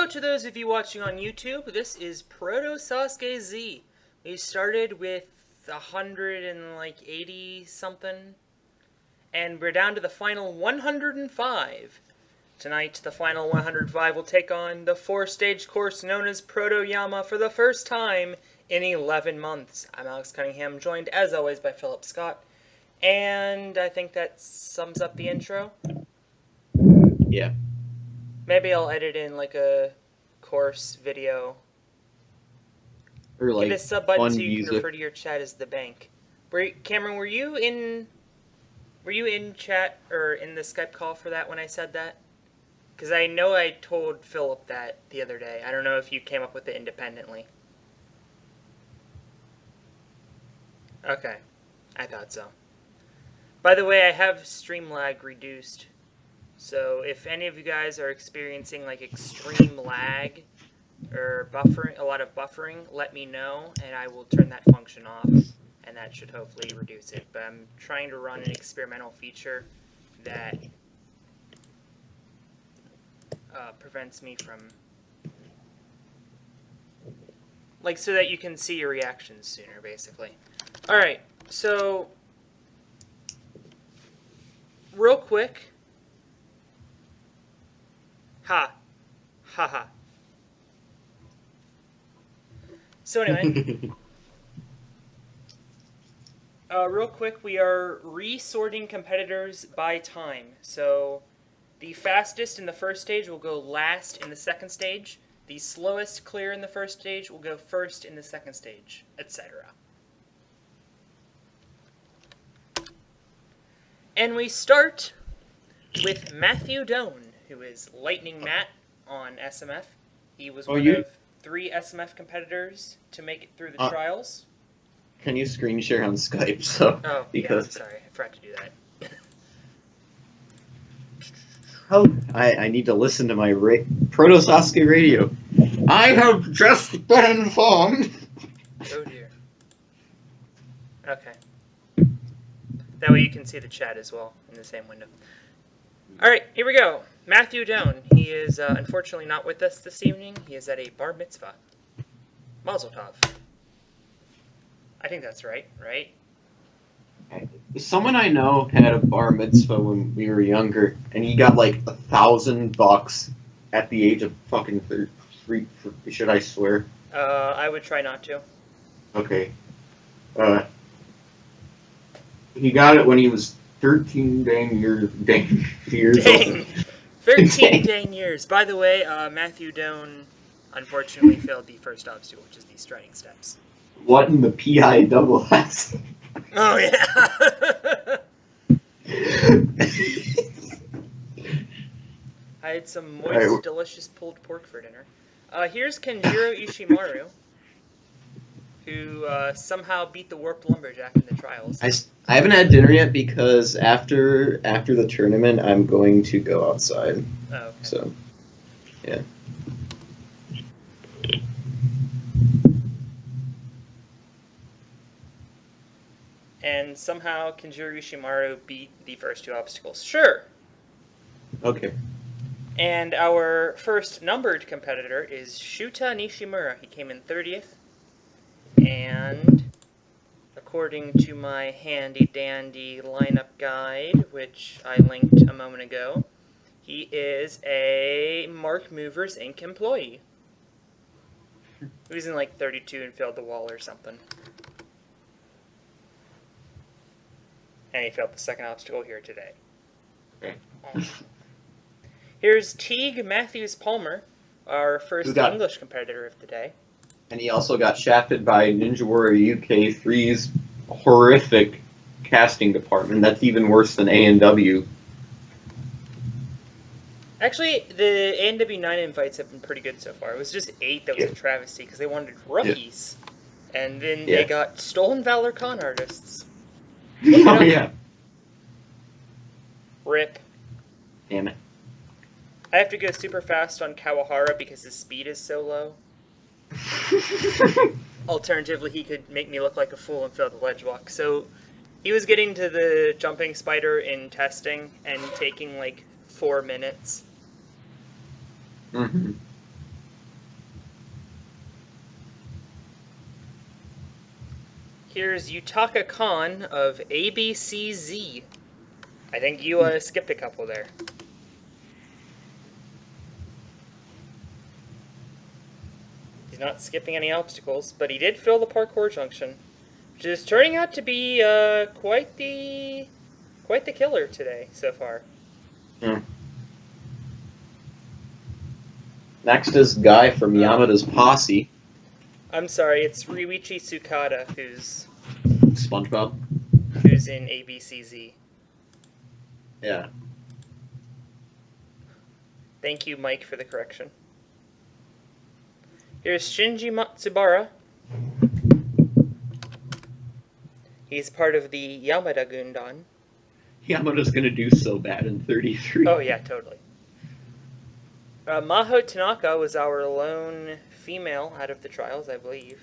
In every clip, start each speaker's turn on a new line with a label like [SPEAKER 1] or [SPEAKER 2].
[SPEAKER 1] Hello to those of you watching on YouTube. This is Proto SASUKE Z. We started with 180 something, and we're down to the final 105. Tonight, the final 105 will take on the 4-stage course known as Proto Yama for the first time in 11 months. I'm Alex Cunningham, joined as always by Philip Scott, and I think that sums up the intro.
[SPEAKER 2] Yeah.
[SPEAKER 1] Maybe I'll edit in like a course video.
[SPEAKER 2] Or like
[SPEAKER 1] Get a sub button so you
[SPEAKER 2] music.
[SPEAKER 1] can refer to your chat as the bank. Cameron, were you in chat or in the Skype call for that when I said that? Because I know I told Philip that the other day. I don't know if you came up with it independently. Okay, I thought so. By the way, I have stream lag reduced. So if any of you guys are experiencing like extreme lag or buffering, a lot of buffering, let me know and I will turn that function off, and that should hopefully reduce it. But I'm trying to run an experimental feature that prevents me from, like, so that you can see your reactions sooner, basically. Alright, so real quick. Ha. Ha ha. So anyway, real quick, we are resorting competitors by time. So the fastest in the first stage will go last in the second stage. The slowest clear in the first stage will go first in the second stage, etc. And we start with Matthew Doan, who is Lightning Matt on SMF. He was one of 3 SMF competitors to make it through the trials.
[SPEAKER 2] Can you screen share on Skype? So
[SPEAKER 1] because... yeah, I'm sorry, I forgot to do that.
[SPEAKER 2] I need to listen to my Proto SASUKE radio. I have just been informed.
[SPEAKER 1] Oh dear. Okay. That way you can see the chat as well in the same window. Alright, here we go. Matthew Doan. He is unfortunately not with us this evening. He is at a bar mitzvah. Mazel tov. I think that's right, right?
[SPEAKER 2] Someone I know had a bar mitzvah when we were younger, and he got like $1,000 at the age of fucking 3. Should I swear?
[SPEAKER 1] I would try not to.
[SPEAKER 2] Okay. He got it when he was 13 dang years old.
[SPEAKER 1] 13 dang years. By the way, Matthew Doan unfortunately failed the first obstacle, which is the striding steps.
[SPEAKER 2] What in the PI double S?
[SPEAKER 1] Oh, yeah. I had some moist, delicious pulled pork for dinner. Here's Kenjiro Ishimaru, who somehow beat the Warped Lumberjack in the trials.
[SPEAKER 2] I haven't had dinner yet because after the tournament, I'm going to go outside.
[SPEAKER 1] Oh, okay.
[SPEAKER 2] So, yeah.
[SPEAKER 1] And somehow Kenjiro Ishimaru beat the first 2 obstacles. Sure.
[SPEAKER 2] Okay.
[SPEAKER 1] And our first numbered competitor is Shuta Nishimura. He came in 30th. And according to my handy-dandy lineup guide, which I linked a moment ago, he is a Mark Movers Inc. employee. He was in like 32 and failed the wall or something. And he failed the second obstacle here today.
[SPEAKER 2] Okay.
[SPEAKER 1] Here's Teague Matthews-Palmer, our first English competitor of the day.
[SPEAKER 2] And he also got shafted by Ninja Warrior UK 3's horrific casting department. That's even worse than A&W.
[SPEAKER 1] Actually, the A&W 9 invites have been pretty good so far. It was just 8 that was a travesty because they wanted rookies. Yeah. And then they got Stolen Valor con artists.
[SPEAKER 2] Oh, yeah.
[SPEAKER 1] Rip.
[SPEAKER 2] Damn it.
[SPEAKER 1] I have to go super fast on Kawahara because his speed is so low. Alternatively, he could make me look like a fool and fail the ledge walk. So he was getting to the jumping spider in testing and taking like 4 minutes.
[SPEAKER 2] Mm-hmm.
[SPEAKER 1] Here's Yutaka Khan of ABCZ. I think you skipped a couple there. He's not skipping any obstacles, but he did fill the parkour junction, which is turning out to be quite the killer today so far.
[SPEAKER 2] Hmm. Next is Guy from Yamada's Posse.
[SPEAKER 1] I'm sorry, it's Ryuichi Tsukada who's
[SPEAKER 2] SpongeBob.
[SPEAKER 1] in ABCZ.
[SPEAKER 2] Yeah.
[SPEAKER 1] Thank you, Mike, for the correction. Here's Shinji Matsubara. He's part of the Yamada Gundan.
[SPEAKER 2] Yamada's gonna do so bad in 33.
[SPEAKER 1] Oh yeah, totally. Maho Tanaka was our lone female out of the trials, I believe.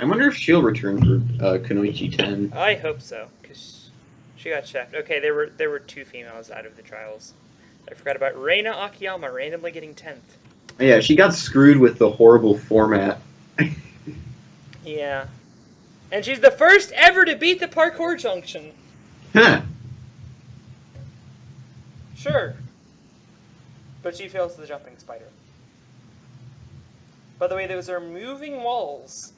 [SPEAKER 2] I wonder if she'll return for Kunoichi 10.
[SPEAKER 1] I hope so, because she got checked. Okay, there were 2 females out of the trials. I forgot about Reina Akiyama randomly getting 10th.
[SPEAKER 2] Yeah, she got screwed with the horrible format.
[SPEAKER 1] Yeah. And she's the first ever to beat the parkour junction.
[SPEAKER 2] Huh.
[SPEAKER 1] Sure. But she fails the jumping spider. By the way, those are moving walls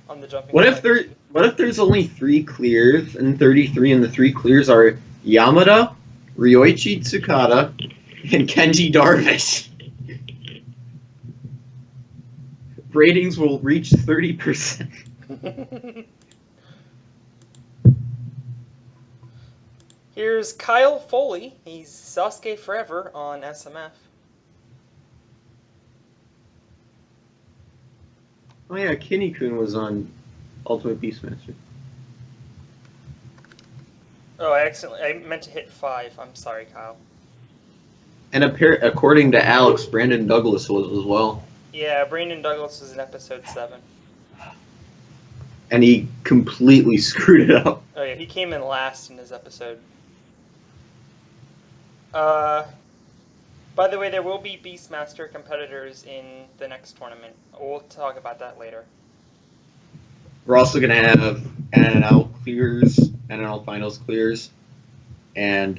[SPEAKER 1] on the jumping spider.
[SPEAKER 2] What if there's only 3 clears in 33 and the 3 clears are Yamada, Ryoichi Tsukada, and Kenji Darvish? Ratings will reach 30%.
[SPEAKER 1] Here's Kyle Foley. He's Sasuke Forever on SMF.
[SPEAKER 2] Oh yeah, Kinney-kun was on Ultimate Beastmaster.
[SPEAKER 1] Oh, I meant to hit 5. I'm sorry, Kyle.
[SPEAKER 2] And according to Alex, Brandon Douglas was as well.
[SPEAKER 1] Yeah, Brandon Douglas was in episode 7.
[SPEAKER 2] And he completely screwed it up.
[SPEAKER 1] Oh yeah, he came in last in his episode. By the way, there will be Beastmaster competitors in the next tournament. We'll talk about that later.
[SPEAKER 2] We're also going to have NNL clears, NNL finals clears, and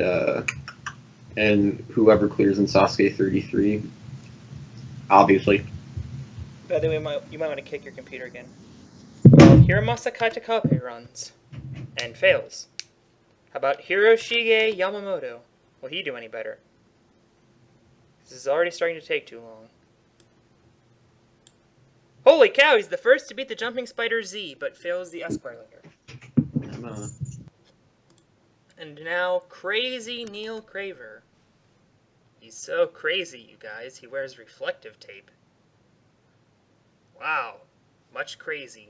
[SPEAKER 2] whoever clears in Sasuke 33, obviously.
[SPEAKER 1] By the way, you might want to kick your computer again. Well, Hiramasa Kaitakabe runs and fails. How about Hiroshige Yamamoto? Will he do any better? This is already starting to take too long. Holy cow, he's the first to beat the Jumping Spider Z, but fails the Esquire. And now, Crazy Neil Craver. He's so crazy, you guys, he wears reflective tape. Wow, much crazy.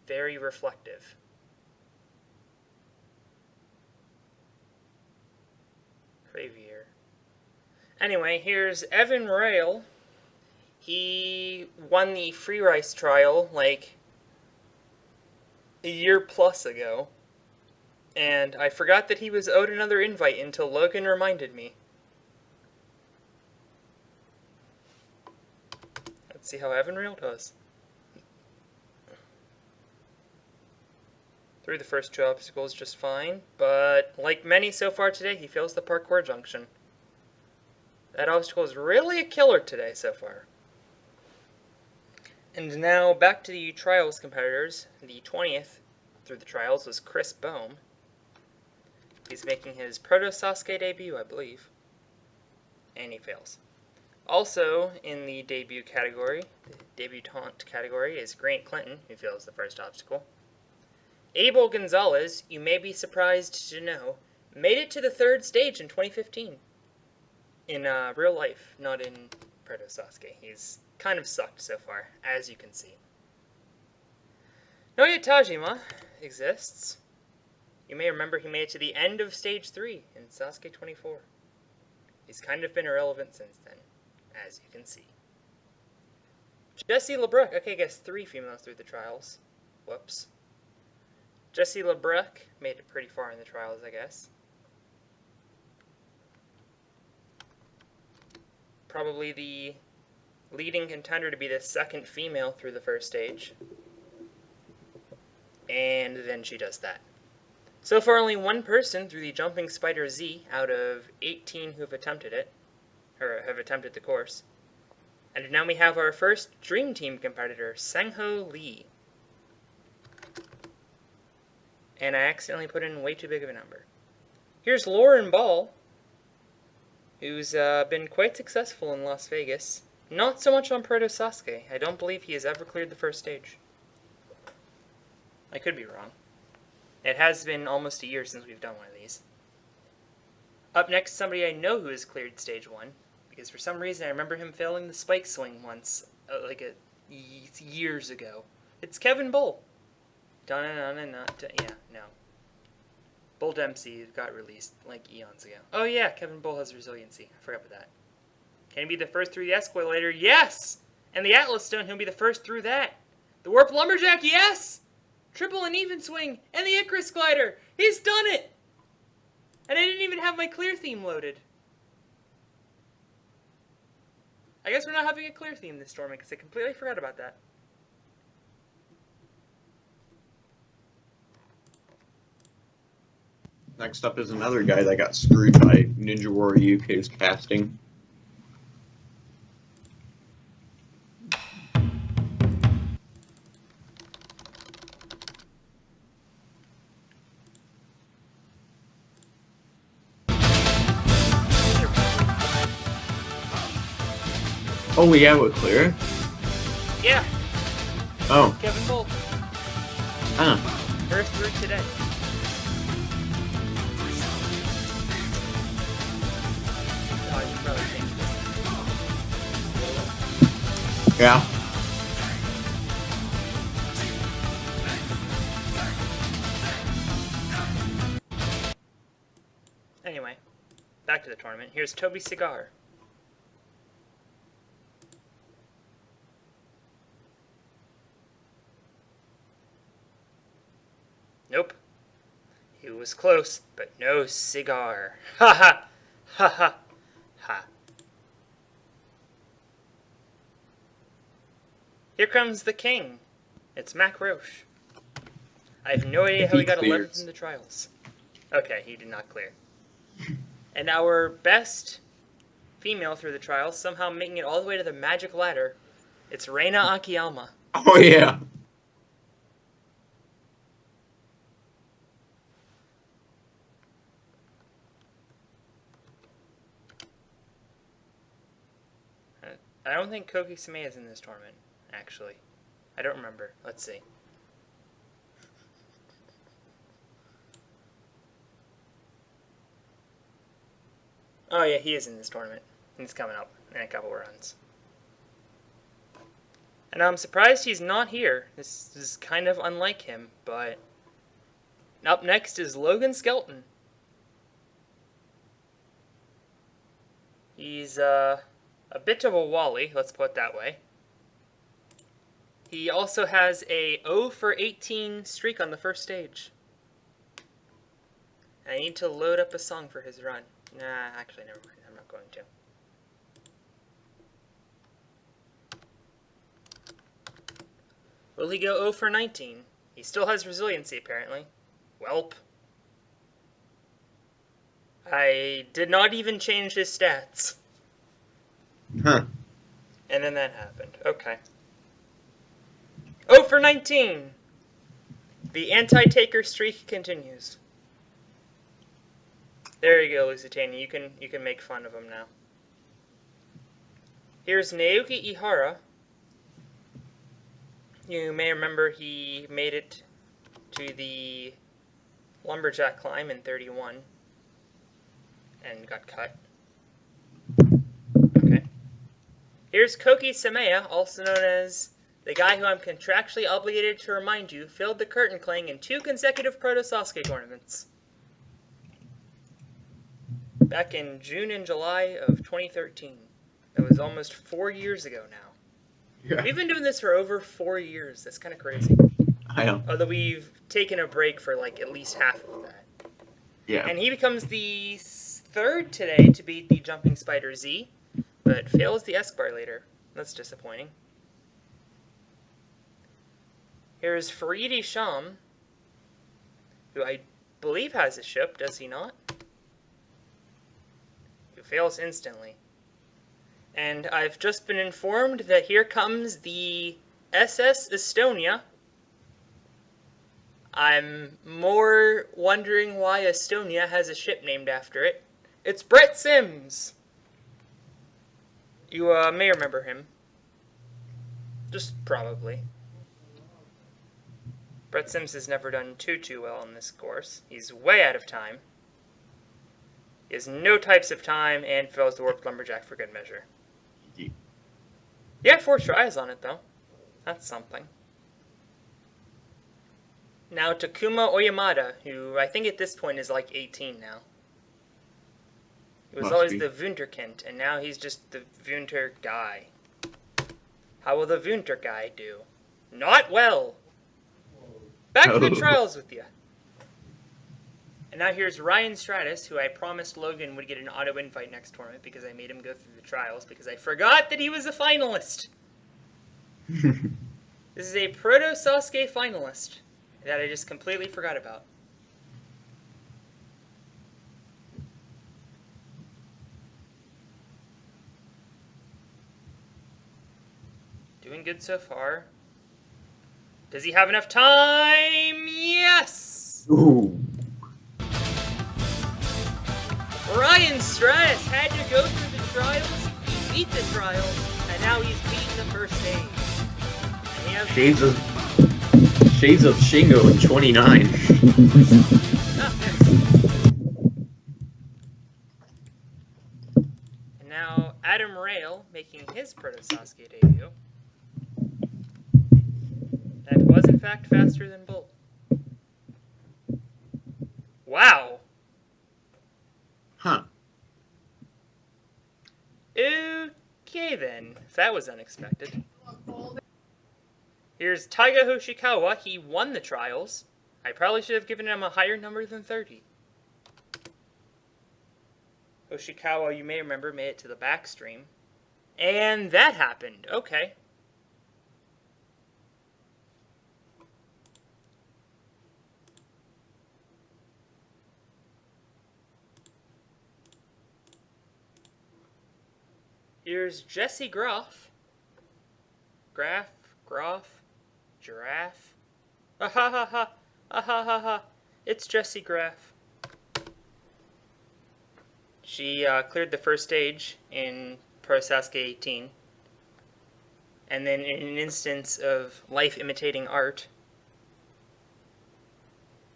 [SPEAKER 1] Very reflective. Cravier. Anyway, here's Evan Rail. He won the free rice trial like a year plus ago. And I forgot that he was owed another invite until Logan reminded me. Let's see how Evan Rail does. Through the first 2 obstacles just fine, but like many so far today, he fails the parkour junction. That obstacle is really a killer today so far. And now back to the trials competitors. The 20th through the trials was Chris Bohm. He's making his Proto SASUKE debut, I believe. And he fails. Also in the debut category, the debutante category, is Grant Clinton, who fails the first obstacle. Abel Gonzalez, you may be surprised to know, made it to the 3rd stage in 2015. In real life, not in Proto SASUKE. He's kind of sucked so far, as you can see. Noya Tajima exists. You may remember he made it to the end of Stage 3 in Sasuke 24. He's kind of been irrelevant since then, as you can see. Jessie LeBruck. Okay, I guess 3 females through the trials. Whoops. Jessie LeBruck made it pretty far in the trials, I guess. Probably the leading contender to be the 2nd female through the first stage. And then she does that. So far, only one person through the Jumping Spider Z out of 18 who have attempted it, or have attempted the course. And now we have our first Dream Team competitor, Sangho Lee. And I accidentally put in way too big of a number. Here's Lauren Ball, who's been quite successful in Las Vegas. Not so much on Proto SASUKE. I don't believe he has ever cleared the first stage. I could be wrong. It has been almost a year since we've done one of these. Up next, somebody I know who has cleared stage 1, because for some reason I remember him failing the spike swing once, years ago. It's Kevin Bull. Yeah, no. Bull Dempsey got released like eons ago. Oh yeah, Kevin Bull has resiliency. I forgot about that. Can he be the first through the Escalator? Yes! And the Atlas Stone, he'll be the first through that. The Warp Lumberjack, yes! Triple and even swing, and the Icarus Glider. He's done it! And I didn't even have my clear theme loaded. I guess we're not having a clear theme this tournament because I completely forgot about that.
[SPEAKER 2] Next up is another guy that got screwed by Ninja Warrior UK's casting. Oh, we have a clear?
[SPEAKER 1] Yeah.
[SPEAKER 2] Oh.
[SPEAKER 1] Kevin Bull.
[SPEAKER 2] Ah.
[SPEAKER 1] First through today. Oh, you probably changed this.
[SPEAKER 2] Yeah.
[SPEAKER 1] Anyway, back to the tournament. Here's Toby Cigar. Nope. He was close, but no cigar. Ha ha! Ha ha! Ha. Here comes the king. It's Mac Roche. I have no idea how he got 11th in the trials. Okay, he did not clear. And our best female through the trials, somehow making it all the way to the magic ladder, it's Reina Akiyama.
[SPEAKER 2] Oh, yeah.
[SPEAKER 1] I don't think Koki Same is in this tournament, actually. I don't remember. Let's see. Oh yeah, he is in this tournament. He's coming up in a couple runs. And I'm surprised he's not here. This is kind of unlike him, but... Up next is Logan Skelton. He's, a bit of a wally, let's put it that way. He also has a 0 for 18 streak on the first stage. I need to load up a song for his run. Nah, actually, never mind. I'm not going to. Will he go 0 for 19? He still has resiliency, apparently. Welp. I did not even change his stats.
[SPEAKER 2] Huh.
[SPEAKER 1] And then that happened. Okay. 0 for 19! The anti-taker streak continues. There you go, Lusitania. You can make fun of him now. Here's Naoki Ihara. You may remember he made it to the Lumberjack climb in 31 and got cut. Okay. Here's Koki Sameya, also known as the guy who I'm contractually obligated to remind you failed the curtain clang in 2 consecutive Proto SASUKE tournaments. Back in June and July of 2013. That was almost 4 years ago now.
[SPEAKER 2] Yeah.
[SPEAKER 1] We've been doing this for over 4 years. That's kind of crazy.
[SPEAKER 2] I know.
[SPEAKER 1] Although we've taken a break for like at least half of that.
[SPEAKER 2] Yeah.
[SPEAKER 1] And he becomes the 3rd today to beat the Jumping Spider Z, but fails the Escobar later. That's disappointing. Here's Faridi Sham. who I believe has a ship, does he not? Who fails instantly. And I've just been informed that here comes the SS Estonia. I'm more wondering why Estonia has a ship named after it. It's Brett Sims! You may remember him. Just probably. Brett Sims has never done too well in this course. He's way out of time. He has no types of time and fails the Warped Lumberjack for good measure. Yeah, 4 tries on it, though. That's something. Now, Takuma Oyamada, who I think at this point is like 18 now. He was always the Wunderkind, and now he's just the Wunder guy. How will the Wunder guy do? Not well! Back to the trials with you. And now here's Ryan Stratus, who I promised Logan would get an auto invite next tournament because I made him go through the trials because I forgot that he was a finalist. This is a Proto SASUKE finalist that I just completely forgot about. Doing good so far. Does he have enough time? Yes!
[SPEAKER 2] Ooh.
[SPEAKER 1] Ryan Stratus had to go through the trials, he beat the trials, and now he's beaten the first stage. And he has
[SPEAKER 2] Shades of Shingo in 29.
[SPEAKER 1] And now Adam Rail making his Proto SASUKE debut. And was in fact faster than Bolt. Wow!
[SPEAKER 2] Huh.
[SPEAKER 1] Okay then, if that was unexpected. Here's Taiga Hoshikawa. He won the trials. I probably should have given him a higher number than 30. Hoshikawa, you may remember, made it to the back stream. And that happened. Okay. Here's Jesse Groff. Groff, Giraffe. Ah ha ha ha, ah ha ha ha. It's Jesse Graff. She cleared the first stage in Pro SASUKE 18. And then in an instance of life imitating art,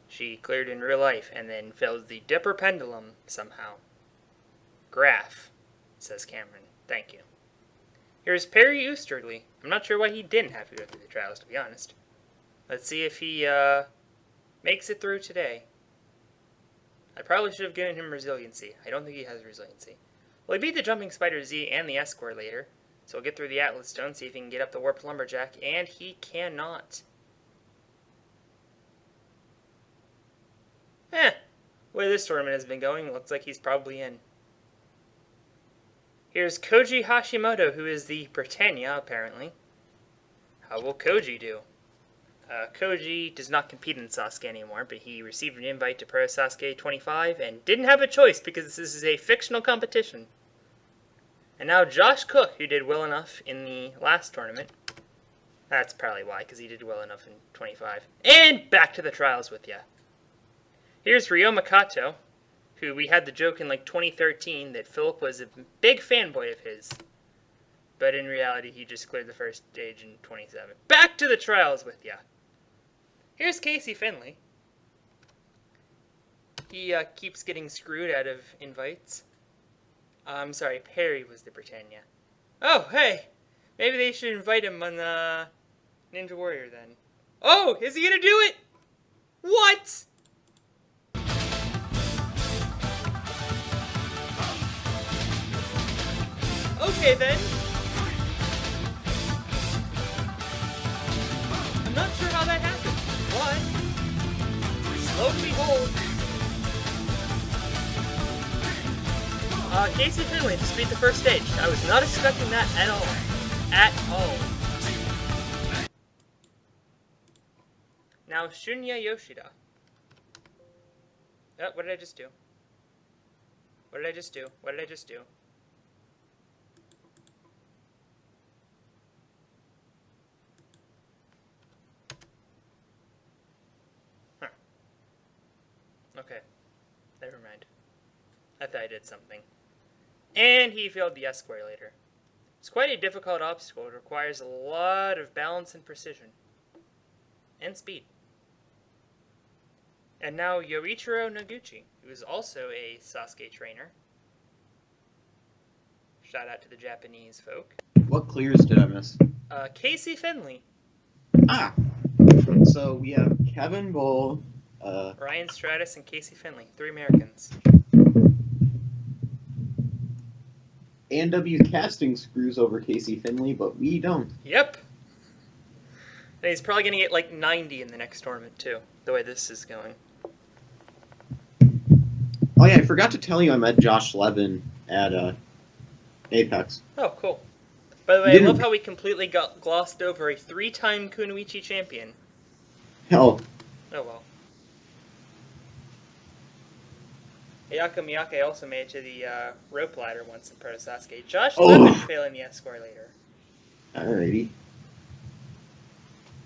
[SPEAKER 1] she cleared in real life and then failed the Dipper Pendulum somehow. Graff, says Cameron. Thank you. Here's Perry Oosterly. I'm not sure why he didn't have to go through the trials, to be honest. Let's see if he makes it through today. I probably should have given him resiliency. I don't think he has resiliency. Well, he beat the Jumping Spider Z and the Escort later, so we'll get through the Atlas Stone, see if he can get up the Warped Lumberjack, and he cannot. The way this tournament has been going, it looks like he's probably in. Here's Koji Hashimoto, who is the Britannia, apparently. How will Koji do? Koji does not compete in Sasuke anymore, but he received an invite to Pro Sasuke 25 and didn't have a choice because this is a fictional competition. And now Josh Cook, who did well enough in the last tournament. That's probably why, because he did well enough in 25. And back to the trials with ya. Here's Ryo Makato, who we had the joke in like 2013 that Philip was a big fanboy of his. But in reality, he just cleared the first stage in 27. Back to the trials with ya. Here's Casey Finley. He keeps getting screwed out of invites. I'm sorry, Perry was the Britannia. Oh, hey! Maybe they should invite him on Ninja Warrior then. Oh, is he gonna do it? What? Okay then. I'm not sure how that happened, but slow and behold. Casey Finley just beat the first stage. I was not expecting that at all. At all. Now Shunya Yoshida. What did I just do? What did I just do? What did I just do? Huh. Okay. Never mind. I thought I did something. And he failed the escalator. It's quite a difficult obstacle. It requires a lot of balance and precision. And speed. And now Yoichiro Noguchi, who is also a Sasuke trainer. Shout out to the Japanese folk.
[SPEAKER 2] What clears did I miss?
[SPEAKER 1] Casey Finley.
[SPEAKER 2] Ah! So we have Kevin Bull,
[SPEAKER 1] Ryan Stratus and Casey Finley. 3 Americans.
[SPEAKER 2] A&W Casting screws over Casey Finley, but we don't.
[SPEAKER 1] Yep. And he's probably going to get like 90 in the next tournament, too, the way this is going.
[SPEAKER 2] Oh yeah, I forgot to tell you I met Josh Levin at Apex.
[SPEAKER 1] Oh, cool. By the way, I love how we completely glossed over a 3-time Kunoichi champion.
[SPEAKER 2] Hell.
[SPEAKER 1] Oh, well. Ayaka Miyake also made it to the rope ladder once in Proto Sasuke. Josh Levin failing the escalator.
[SPEAKER 2] Alrighty.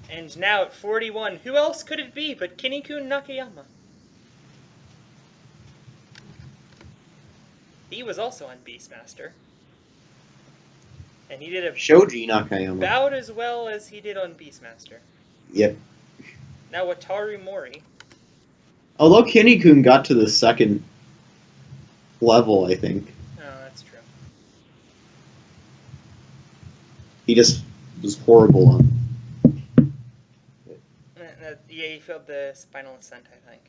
[SPEAKER 1] And now at 41, who else could it be but Kinnikuun Nakayama? He was also on Beastmaster. And he did a
[SPEAKER 2] Shoji Nakayama.
[SPEAKER 1] about as well as he did on Beastmaster.
[SPEAKER 2] Yep.
[SPEAKER 1] Now Wataru Mori.
[SPEAKER 2] Although Kinnikuun got to the second level, I think.
[SPEAKER 1] Oh, that's true.
[SPEAKER 2] He just was horrible on.
[SPEAKER 1] Yeah, he failed the Spinal Ascent, I think.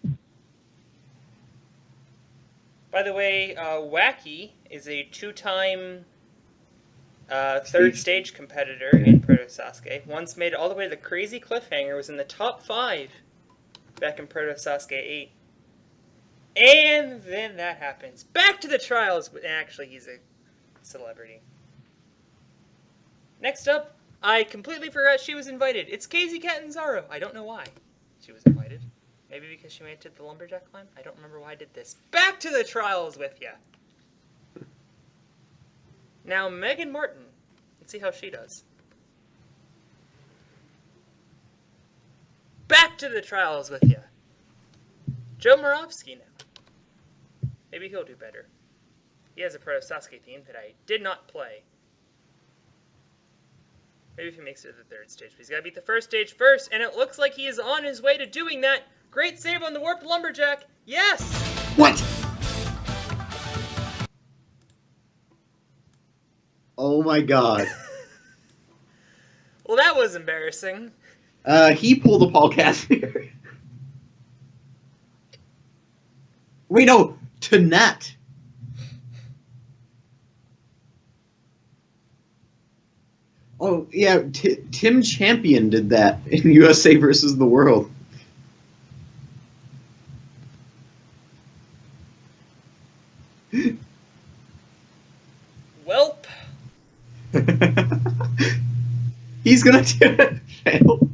[SPEAKER 1] By the way, Wacky is a 2-time third stage competitor in Proto Sasuke. Once made it all the way to the crazy cliffhanger, was in the top 5 back in Proto Sasuke 8. And then that happens. Back to the trials, but actually he's a celebrity. Next up, I completely forgot she was invited. It's Casey Catanzaro. I don't know why she was invited. Maybe because she made it to the lumberjack climb? I don't remember why I did this. Back to the trials with ya! Now, Megan Martin. Let's see how she does. Back to the trials with ya! Joe Moravsky now. Maybe he'll do better. He has a Proto Sasuke team that I did not play. Maybe if he makes it to the third stage. But he's got to beat the first stage first, and it looks like he is on his way to doing that. Great save on the Warped Lumberjack. Yes!
[SPEAKER 2] What? Oh my god.
[SPEAKER 1] Well, that was embarrassing.
[SPEAKER 2] He pulled a Paul Casimir. Wait, no, to net. Oh, yeah, Tim Champion did that in USA versus the World.
[SPEAKER 1] Welp.
[SPEAKER 2] He's gonna do it. Failed.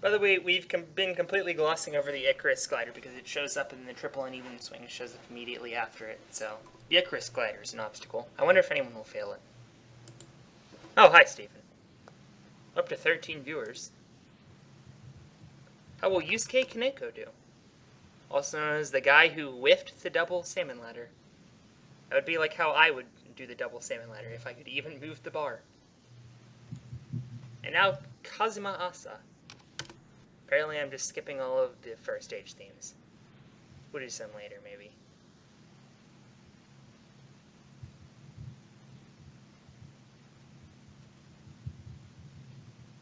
[SPEAKER 1] By the way, we've been completely glossing over the Icarus glider because it shows up in the triple uneven swing. It shows up immediately after it. So the Icarus glider is an obstacle. I wonder if anyone will fail it. Oh, hi, Stephen. Up to 13 viewers. How will Yusuke Kaneko do? Also known as the guy who whiffed the double salmon ladder. That would be like how I would do the double salmon ladder if I could even move the bar. And now Kazuma Asa. Apparently I'm just skipping all of the first stage themes. We'll do some later, maybe.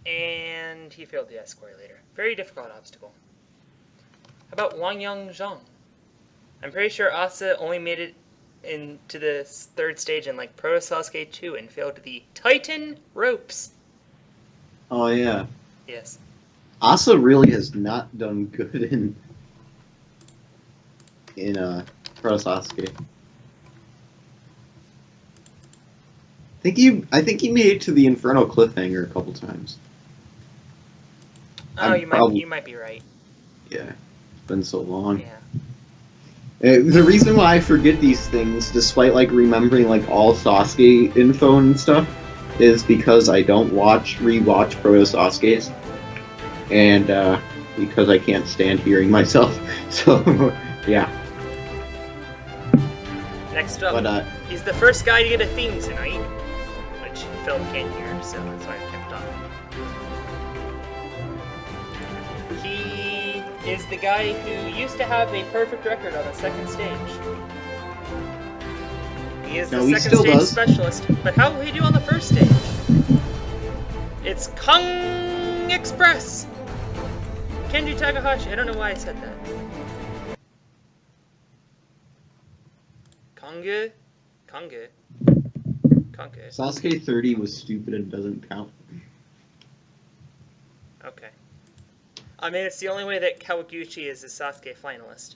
[SPEAKER 1] And he failed the escalator. Very difficult obstacle. How about Wang Yang Zhang? I'm pretty sure Asa only made it into the third stage in like Proto Sasuke 2 and failed the Titan ropes.
[SPEAKER 2] Oh, yeah.
[SPEAKER 1] Yes.
[SPEAKER 2] Asa really has not done good in Proto Sasuke. I think he made it to the Inferno cliffhanger a couple times.
[SPEAKER 1] Oh, you might be right.
[SPEAKER 2] Yeah, it's been so long.
[SPEAKER 1] Yeah.
[SPEAKER 2] The reason why I forget these things, despite like remembering like all Sasuke info and stuff, is because I don't rewatch Proto Sasuke's, and because I can't stand hearing myself. So yeah.
[SPEAKER 1] Next up,
[SPEAKER 2] But
[SPEAKER 1] he's the first guy to get a theme tonight, which Phil can't hear, so that's why I kept talking. He is the guy who used to have a perfect record on the second stage. He is the second stage specialist, but how will he do on the first stage? It's Kung Express! Kenji Takahashi. I don't know why I said that. Konge?
[SPEAKER 2] Sasuke 30 was stupid and doesn't count.
[SPEAKER 1] Okay. I mean, it's the only way that Kawaguchi is a Sasuke finalist.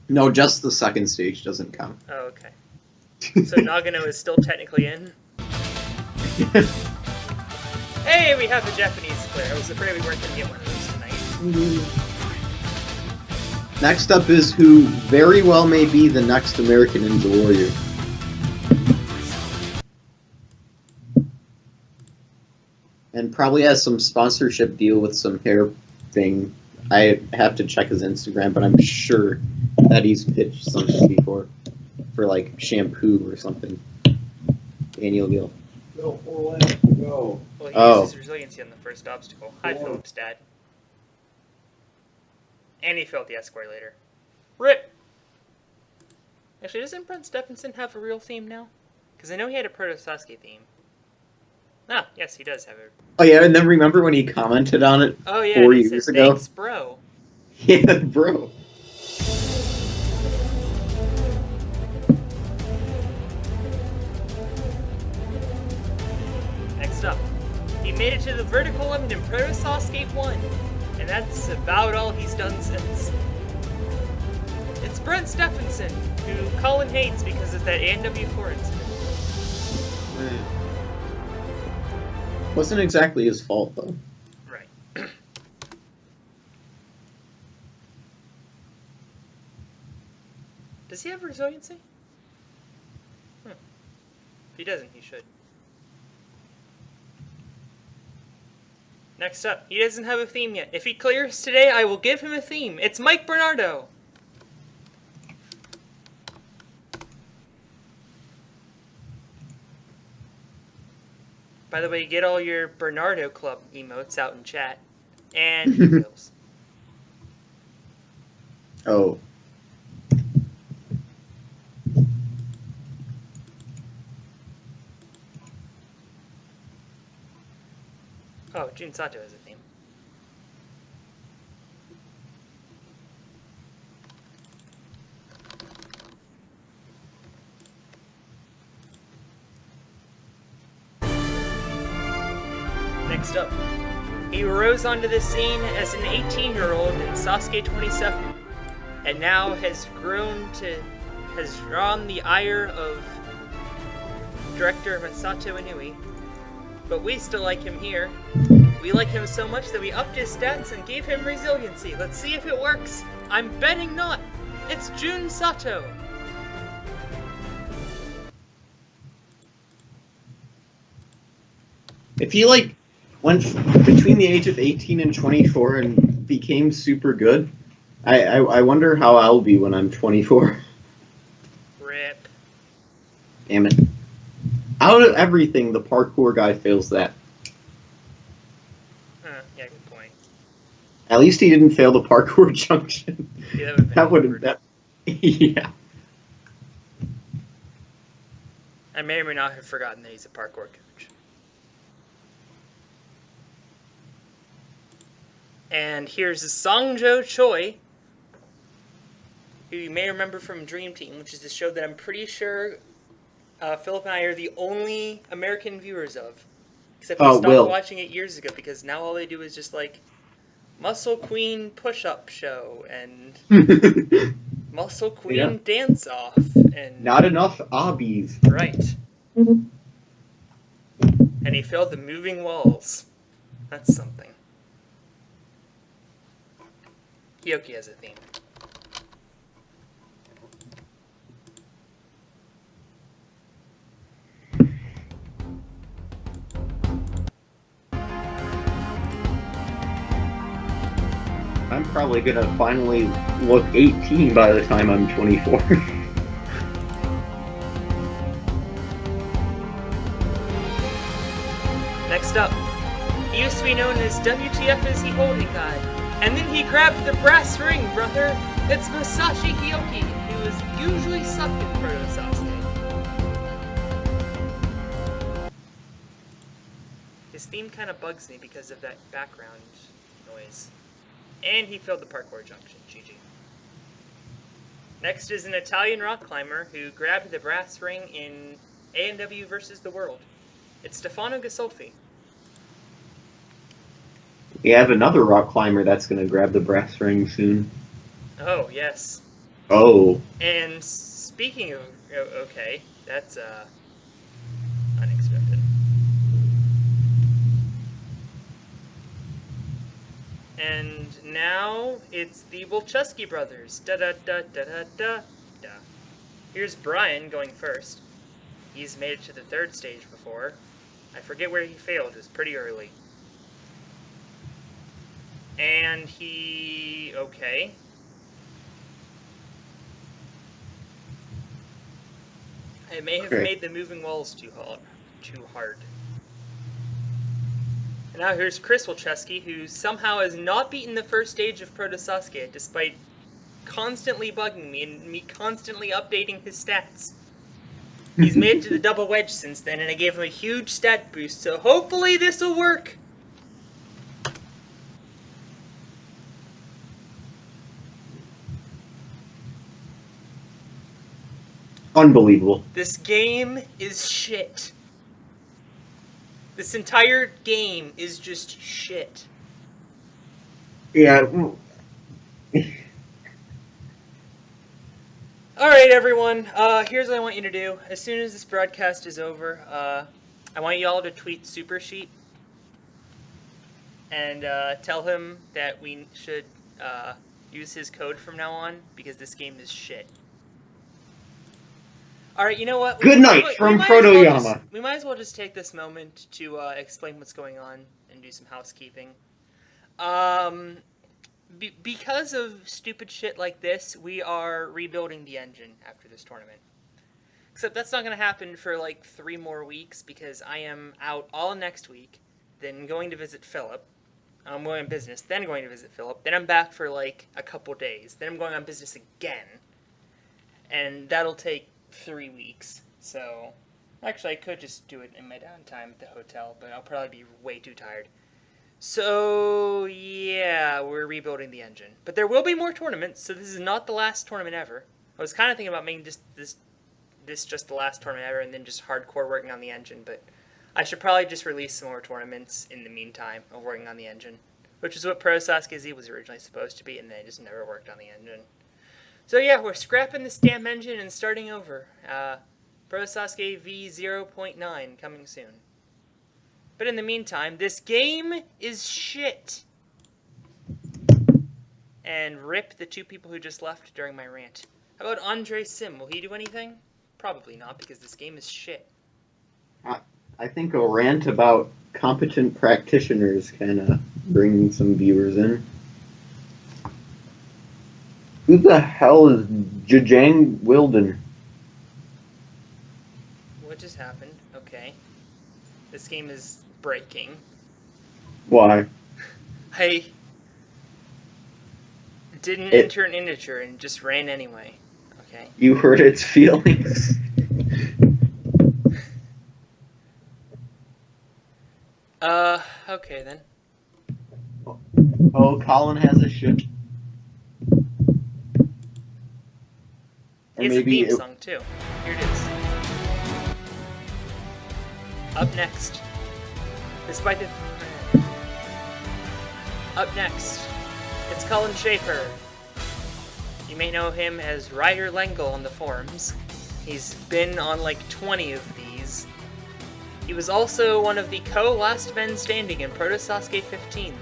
[SPEAKER 2] No, just the second stage doesn't count.
[SPEAKER 1] Oh, okay. So Nagano is still technically in? Hey, we have a Japanese player. I was afraid we weren't going to get one of those tonight.
[SPEAKER 2] Next up is who very well may be the next American Ninja Warrior. And probably has some sponsorship deal with some hair thing. I have to check his Instagram, but I'm sure that he's pitched something before for like shampoo or something. Annual deal.
[SPEAKER 3] No, 4 laps to go.
[SPEAKER 1] Well, he used his resiliency on the first obstacle. Hi, Philip's dad. And he failed the escalator. RIP! Actually, doesn't Brent Stephenson have a real theme now? Because I know he had a Proto Sasuke theme. Ah, yes, he does have it.
[SPEAKER 2] Oh yeah, and then remember when he commented on it
[SPEAKER 1] 4
[SPEAKER 2] years ago?
[SPEAKER 1] Thanks, bro.
[SPEAKER 2] Yeah, bro.
[SPEAKER 1] Next up, he made it to the vertical limit in Proto Sasuke 1, and that's about all he's done since. It's Brent Stephenson, who Colin hates because of that ANW4 incident.
[SPEAKER 2] Wasn't exactly his fault though.
[SPEAKER 1] Right. Does he have resiliency? If he doesn't, he should. Next up, he doesn't have a theme yet. If he clears today, I will give him a theme. It's Mike Bernardo. By the way, get all your Bernardo Club emotes out in chat. And he fails.
[SPEAKER 2] Oh.
[SPEAKER 1] Oh, Jun Sato has a theme. Next up, he rose onto the scene as an 18-year-old in Sasuke 27, and now has drawn the ire of director Masato Inui. But we still like him here. We like him so much that we upped his stats and gave him resiliency. Let's see if it works. I'm betting not. It's Jun Sato.
[SPEAKER 2] If he like went between the age of 18 and 24 and became super good, I wonder how I'll be when I'm 24.
[SPEAKER 1] RIP.
[SPEAKER 2] Damn it. Out of everything, the parkour guy fails that.
[SPEAKER 1] Yeah, good point.
[SPEAKER 2] At least he didn't fail the parkour junction.
[SPEAKER 1] Yeah,
[SPEAKER 2] that would have been... Yeah.
[SPEAKER 1] I may or may not have forgotten that he's a parkour coach. And here's Songjo Choi, who you may remember from Dream Team, which is the show that I'm pretty sure Philip and I are the only American viewers of. Except we stopped watching it years ago because now all they do is just like Muscle Queen push-up show and Muscle Queen dance-off. And
[SPEAKER 2] not enough obbies.
[SPEAKER 1] Right. And he failed the moving walls. That's something. Hioki has a theme.
[SPEAKER 2] I'm probably gonna finally look 18 by the time I'm 24.
[SPEAKER 1] Next up, he used to be known as WTF is he holding guy. And then he grabbed the brass ring, brother. It's Masashi Hioki, who is usually sucked in Proto Sasuke. His theme kind of bugs me because of that background noise. And he failed the parkour junction. GG. Next is an Italian rock climber who grabbed the brass ring in A&W versus the World. It's Stefano Gasolfi.
[SPEAKER 2] We have another rock climber that's gonna grab the brass ring soon.
[SPEAKER 1] Oh, yes.
[SPEAKER 2] Oh.
[SPEAKER 1] And speaking of... Okay, that's, unexpected. And now it's the Bolchesky brothers. Da-da-da-da-da-da. Here's Brian going first. He's made it to the third stage before. I forget where he failed. It was pretty early. And he... okay. I may have made the moving walls too hard. And now here's Chris Wilczewski, who somehow has not beaten the first stage of Proto Sasuke, despite constantly bugging me and me constantly updating his stats. He's made it to the double wedge since then, and I gave him a huge stat boost, so hopefully this will work!
[SPEAKER 2] Unbelievable.
[SPEAKER 1] This game is shit. This entire game is just shit.
[SPEAKER 2] Yeah.
[SPEAKER 1] Alright, everyone. Here's what I want you to do. As soon as this broadcast is over, I want you all to tweet Super Sheet and tell him that we should use his code from now on, because this game is shit. Alright, you know what?
[SPEAKER 2] Good night from Protoyama.
[SPEAKER 1] We might as well just take this moment to explain what's going on and do some housekeeping. Because of stupid shit like this, we are rebuilding the engine after this tournament. Except that's not going to happen for like 3 more weeks, because I am out all next week, then going to visit Philip. I'm going on business, then going to visit Philip, then I'm back for like a couple days, then I'm going on business again. And that'll take 3 weeks, so actually I could just do it in my downtime at the hotel, but I'll probably be way too tired. So yeah, we're rebuilding the engine, but there will be more tournaments, so this is not the last tournament ever. I was kind of thinking about making this just the last tournament ever, and then just hardcore working on the engine, but I should probably just release some more tournaments in the meantime of working on the engine, which is what Pro Sasuke Z was originally supposed to be, and they just never worked on the engine. So yeah, we're scrapping this damn engine and starting over. Proto Sasuke V 0.9 coming soon. But in the meantime, this game is shit. And rip the 2 people who just left during my rant. How about Andre Sim? Will he do anything? Probably not, because this game is shit.
[SPEAKER 2] I think a rant about competent practitioners can bring some viewers in. Who the hell is Jajang Wilden?
[SPEAKER 1] What just happened? Okay. This game is breaking.
[SPEAKER 2] Why?
[SPEAKER 1] I didn't enter an integer and just ran anyway. Okay.
[SPEAKER 2] You hurt its feelings.
[SPEAKER 1] Okay then.
[SPEAKER 2] Oh, Colin has a ship.
[SPEAKER 1] He has a theme song too. Here it is. Up next. Despite the... Up next, it's Colin Schaefer. You may know him as Ryder Lengel on the forums. He's been on like 20 of these. He was also one of the co-last men standing in Proto Sasuke 15.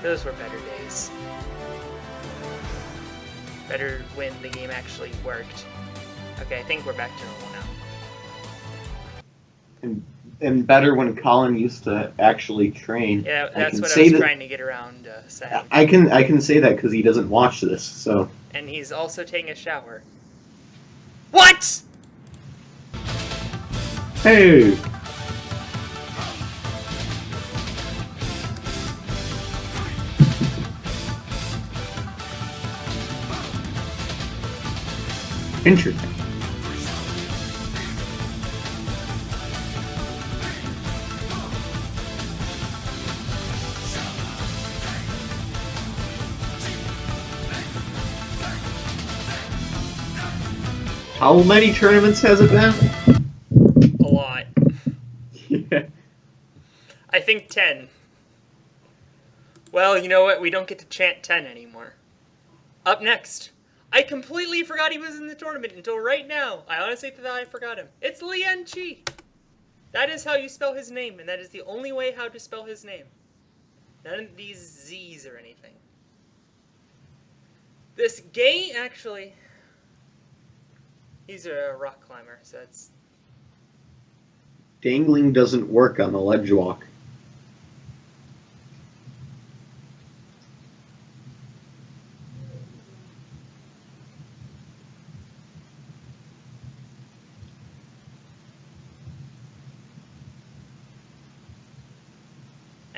[SPEAKER 1] Those were better days. Better when the game actually worked. Okay, I think we're back to normal now.
[SPEAKER 2] And better when Colin used to actually train.
[SPEAKER 1] Yeah,
[SPEAKER 2] I
[SPEAKER 1] that's
[SPEAKER 2] can
[SPEAKER 1] what I
[SPEAKER 2] say
[SPEAKER 1] was
[SPEAKER 2] that-
[SPEAKER 1] trying to get around saying.
[SPEAKER 2] I can say that because he doesn't watch this. So
[SPEAKER 1] And he's also taking a shower. What?
[SPEAKER 2] hey, interesting. How many tournaments has it been?
[SPEAKER 1] A lot.
[SPEAKER 2] Yeah.
[SPEAKER 1] I think 10. Well, you know what? We don't get to chant 10 anymore. Up next. I completely forgot he was in the tournament until right now. I honestly thought I forgot him. It's Lian Chi. That is how you spell his name, and that is the only way how to spell his name. None of these Z's or anything. This gay, actually... He's a rock climber, so that's...
[SPEAKER 2] Dangling doesn't work on the ledge walk.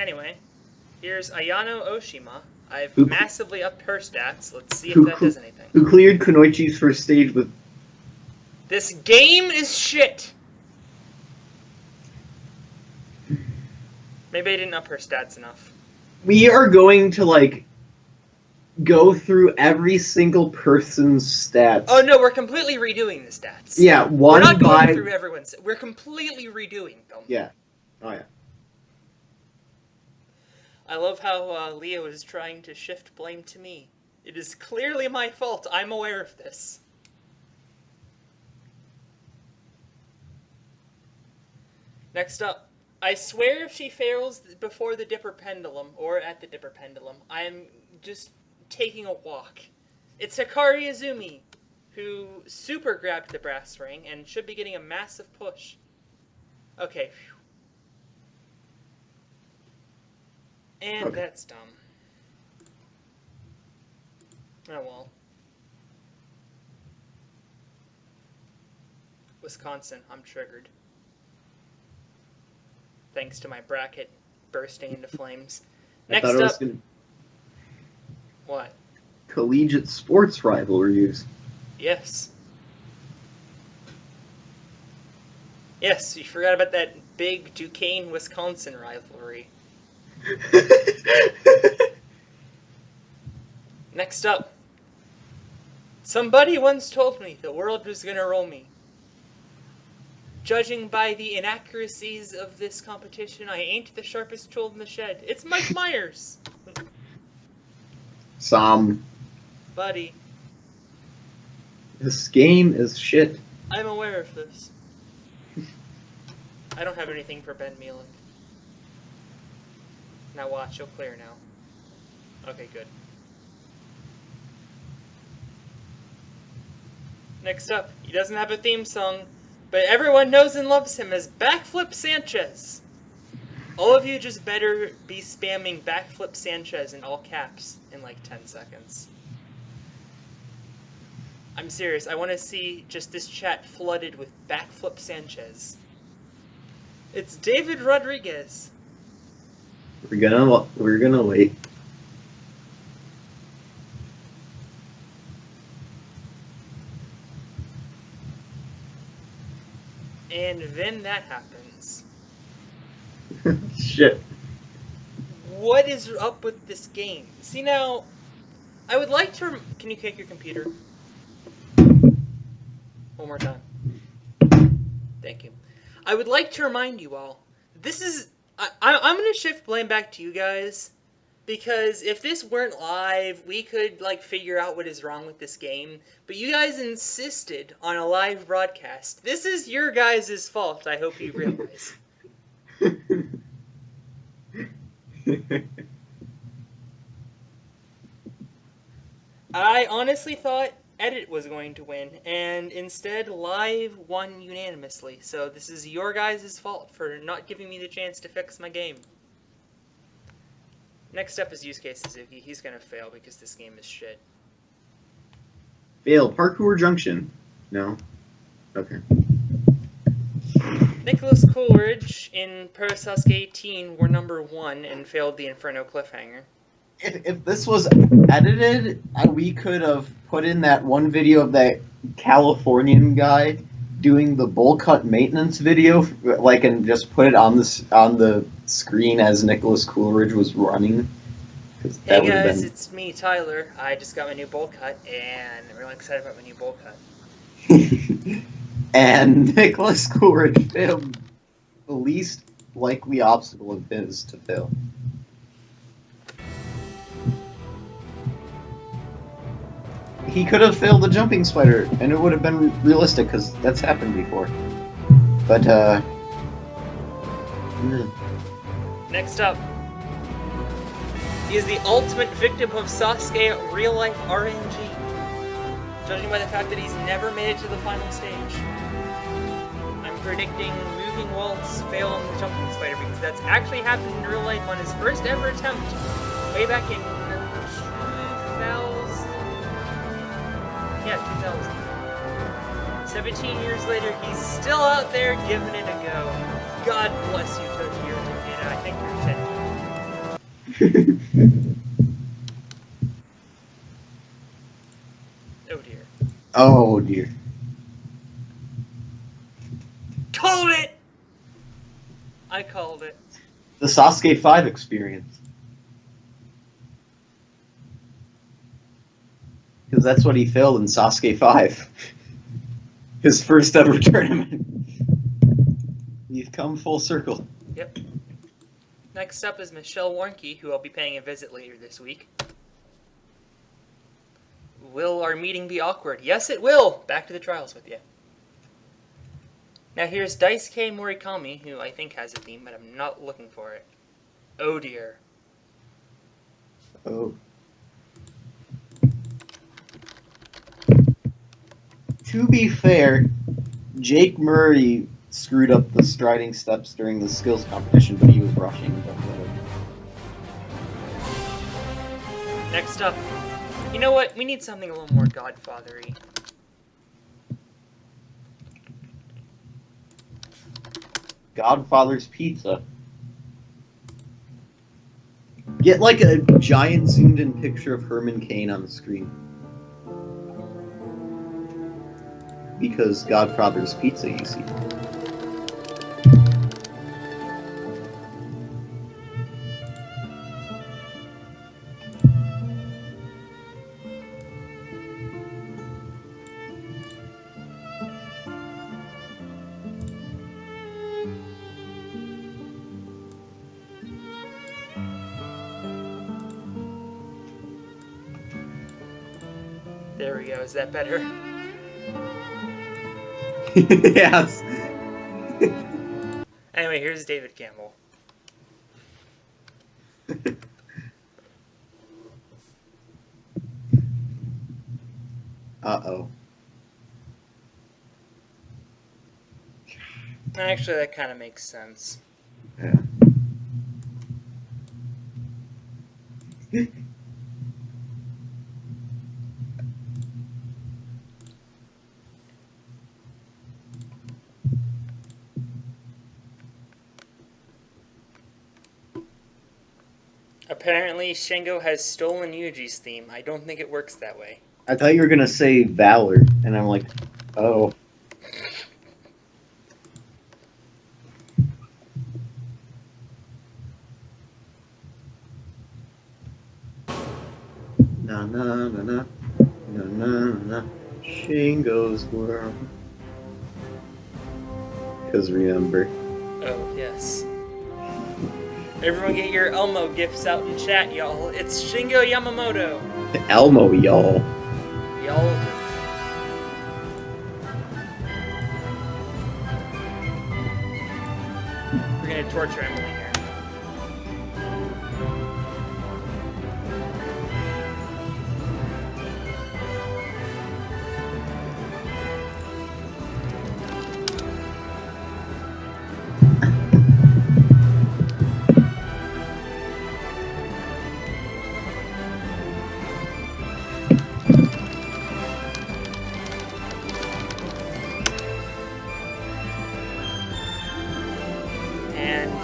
[SPEAKER 1] Anyway, here's Ayano Oshima. I've
[SPEAKER 2] Who-
[SPEAKER 1] massively upped her stats. Let's see if
[SPEAKER 2] Who-
[SPEAKER 1] that does anything.
[SPEAKER 2] Who cleared Kunoichi's first stage with...
[SPEAKER 1] This game is shit! Maybe I didn't up her stats enough.
[SPEAKER 2] We are going to, like, go through every single person's stats.
[SPEAKER 1] Oh no, we're completely redoing the stats.
[SPEAKER 2] Yeah,
[SPEAKER 1] We're
[SPEAKER 2] one
[SPEAKER 1] not going
[SPEAKER 2] by...
[SPEAKER 1] through everyone's. We're completely redoing them.
[SPEAKER 2] Yeah. Oh, yeah.
[SPEAKER 1] I love how Leo is trying to shift blame to me. It is clearly my fault. I'm aware of this. Next up, I swear if she fails before the Dipper Pendulum, or at the Dipper Pendulum, I'm just taking a walk. It's Hikari Izumi, who super grabbed the brass ring and should be getting a massive push. Okay. And
[SPEAKER 2] Okay.
[SPEAKER 1] that's dumb. Oh well. Wisconsin, I'm triggered. Thanks to my bracket bursting into flames.
[SPEAKER 2] I
[SPEAKER 1] Next
[SPEAKER 2] thought it was
[SPEAKER 1] up,
[SPEAKER 2] gonna...
[SPEAKER 1] what?
[SPEAKER 2] collegiate sports rivalries.
[SPEAKER 1] Yes. Yes, you forgot about that big Duquesne, Wisconsin rivalry. Next up. Somebody once told me the world was gonna roll me. Judging by the inaccuracies of this competition, I ain't the sharpest tool in the shed. It's Mike Myers.
[SPEAKER 2] Buddy,
[SPEAKER 1] Buddy,
[SPEAKER 2] this game is shit.
[SPEAKER 1] I'm aware of this. I don't have anything for Ben Mielek. Now watch, you'll clear now. Okay, good. Next up, he doesn't have a theme song, but everyone knows and loves him as Backflip Sanchez. All of you just better be spamming Backflip Sanchez in all caps in like 10 seconds. I'm serious, I want to see just this chat flooded with Backflip Sanchez. It's David Rodriguez.
[SPEAKER 2] We're gonna wait.
[SPEAKER 1] And then that happens.
[SPEAKER 2] Shit.
[SPEAKER 1] What is up with this game? See now, I would like to... Can you kick your computer? One more time. Thank you. I would like to remind you all, this is... I'm going to shift blame back to you guys, because if this weren't live, we could, like, figure out what is wrong with this game, but you guys insisted on a live broadcast. This is your guys' fault, I hope you realize. I honestly thought Edit was going to win, and instead Live won unanimously. So this is your guys' fault for not giving me the chance to fix my game. Next up is Yusuke Suzuki. He's gonna fail because this game is shit.
[SPEAKER 2] Fail. Parkour Junction. No. Okay.
[SPEAKER 1] Nicholas Coleridge in Proto SASUKE 18 were number 1 and failed the Inferno cliffhanger.
[SPEAKER 2] If this was edited, we could have put in that one video of that Californian guy doing the bowl cut maintenance video, like, and just put it on the screen as Nicholas Coolidge was running.
[SPEAKER 1] Hey guys, it's me, Tyler. I just got my new bowl cut, and I'm really excited about my new bowl cut.
[SPEAKER 2] And Nicholas Coolidge failed the least likely obstacle of his to fail. He could have failed the jumping spider, and it would have been realistic, because that's happened before. But,
[SPEAKER 1] Next up is the ultimate victim of Sasuke real-life RNG. Judging by the fact that he's never made it to the final stage. I'm predicting moving walls fail on the jumping spider, because that's actually happened in real life on his first ever attempt, way back in 2000. Yeah, 2000. 17 years later, he's still out there giving it a go. God bless you, Tokyo Takeda. I think you're shit. Oh dear.
[SPEAKER 2] Oh dear.
[SPEAKER 1] Called it! I called it.
[SPEAKER 2] The Sasuke 5 experience. Because that's what he failed in Sasuke 5. His first ever tournament. You've come full circle.
[SPEAKER 1] Yep. Next up is Michelle Warnke, who I'll be paying a visit later this week. Will our meeting be awkward? Yes, it will! Back to the trials with you. Now here's Daisuke Morikami, who I think has a theme, but I'm not looking for it. Oh dear.
[SPEAKER 2] Oh. To be fair, Jake Murray screwed up the striding steps during the skills competition, but he was rushing.
[SPEAKER 1] Next up. You know what? We need something a little more Godfather-y.
[SPEAKER 2] Godfather's Pizza. Get like a giant zoomed in picture of Herman Cain on the screen. Because Godfather's Pizza, you see.
[SPEAKER 1] There we go. Is that better?
[SPEAKER 2] Yes.
[SPEAKER 1] Anyway, here's David Campbell.
[SPEAKER 2] Uh-oh.
[SPEAKER 1] Actually, that kind of makes sense.
[SPEAKER 2] Yeah.
[SPEAKER 1] Apparently, Shingo has stolen Yuji's theme. I don't think it works that way.
[SPEAKER 2] I thought you were gonna say Valor, and I'm like, oh. Na na na na na na na Shingo's world. Because remember.
[SPEAKER 1] Oh, yes. Everyone get your Elmo gifts out in chat, y'all. It's Shingo Yamamoto.
[SPEAKER 2] Elmo, y'all.
[SPEAKER 1] Y'all. We're gonna torture Emily here.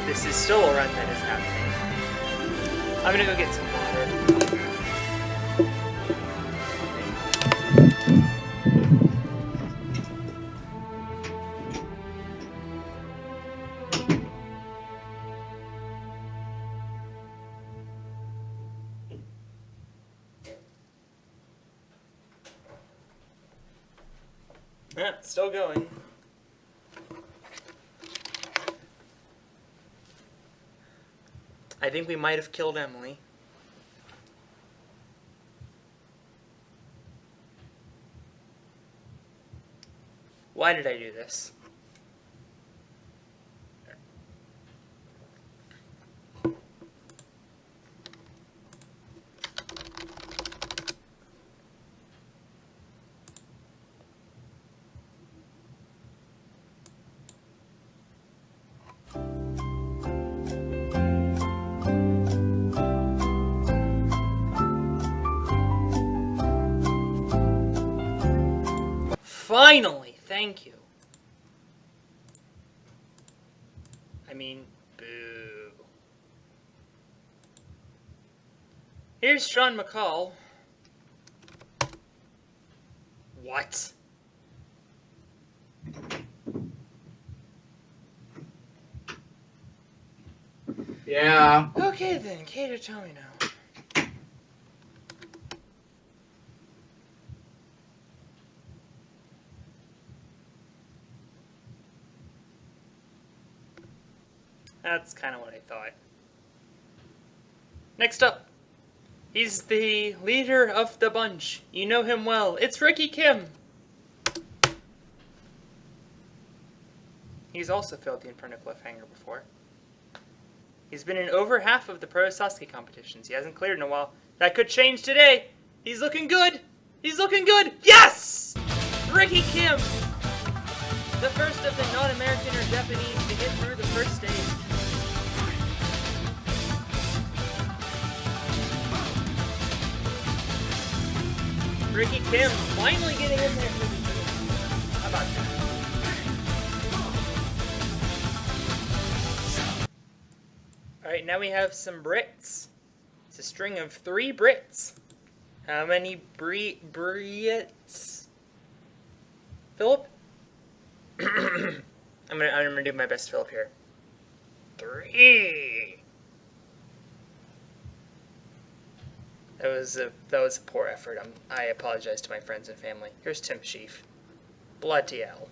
[SPEAKER 1] This is still a run that is happening. I'm gonna go get some water. Yeah, still going. I think we might have killed Emily. Why did I do this? Finally, thank you. I mean, boo. Here's Sean McCall. What?
[SPEAKER 3] Yeah.
[SPEAKER 1] Okay then, Kato, tell me now. That's kind of what I thought. Next up, he's the leader of the bunch. You know him well. It's Ricky Kim. He's also failed the Inferno Cliffhanger before. He's been in over half of the Proto SASUKE competitions. He hasn't cleared in a while. That could change today. He's looking good. He's looking good. Yes! Ricky Kim. The first of the non-American or Japanese to get through the first stage. Ricky Kim finally getting in there. How about that? Alright, now we have some Brits. It's a string of 3 Brits. How many Brits? Philip? I'm gonna do my best Philip here. 3. That was a poor effort. I apologize to my friends and family. Here's Tim Sheaf. Bloody hell.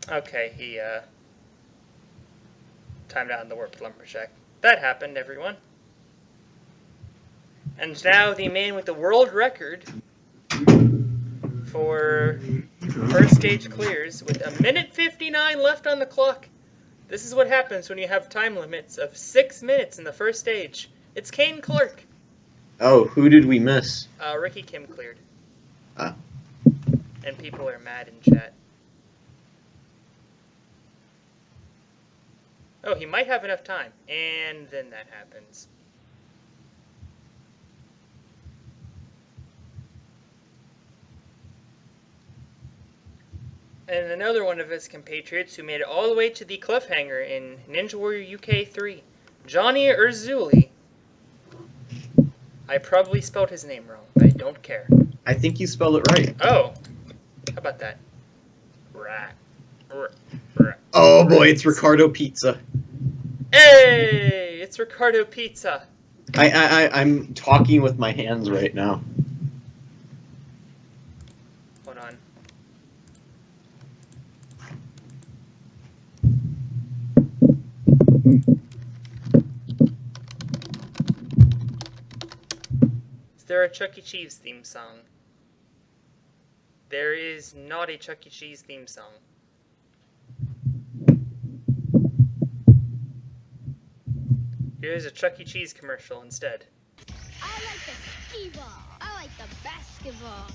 [SPEAKER 1] Okay, he timed out in the warped lumberjack. That happened, everyone. And now the man with the world record for first stage clears with 1:59 left on the clock. This is what happens when you have time limits of 6 minutes in the first stage. It's Kane Clark.
[SPEAKER 2] Oh, who did we miss?
[SPEAKER 1] Ricky Kim cleared.
[SPEAKER 2] Ah.
[SPEAKER 1] And people are mad in chat. Oh, he might have enough time. And then that happens. And another one of his compatriots who made it all the way to the cliffhanger in Ninja Warrior UK 3, Johnny Erzuli. I probably spelled his name wrong, but I don't care.
[SPEAKER 2] I think you spelled it right.
[SPEAKER 1] Oh, how about that?
[SPEAKER 2] Oh boy, it's Ricardo Pizza.
[SPEAKER 1] Hey, it's Ricardo Pizza.
[SPEAKER 2] I'm talking with my hands right now.
[SPEAKER 1] Hold on. Is there a Chuck E. Cheese theme song? There is not a Chuck E. Cheese theme song. Here's a Chuck E. Cheese commercial instead.
[SPEAKER 4] I like the skee ball. I like the basketball.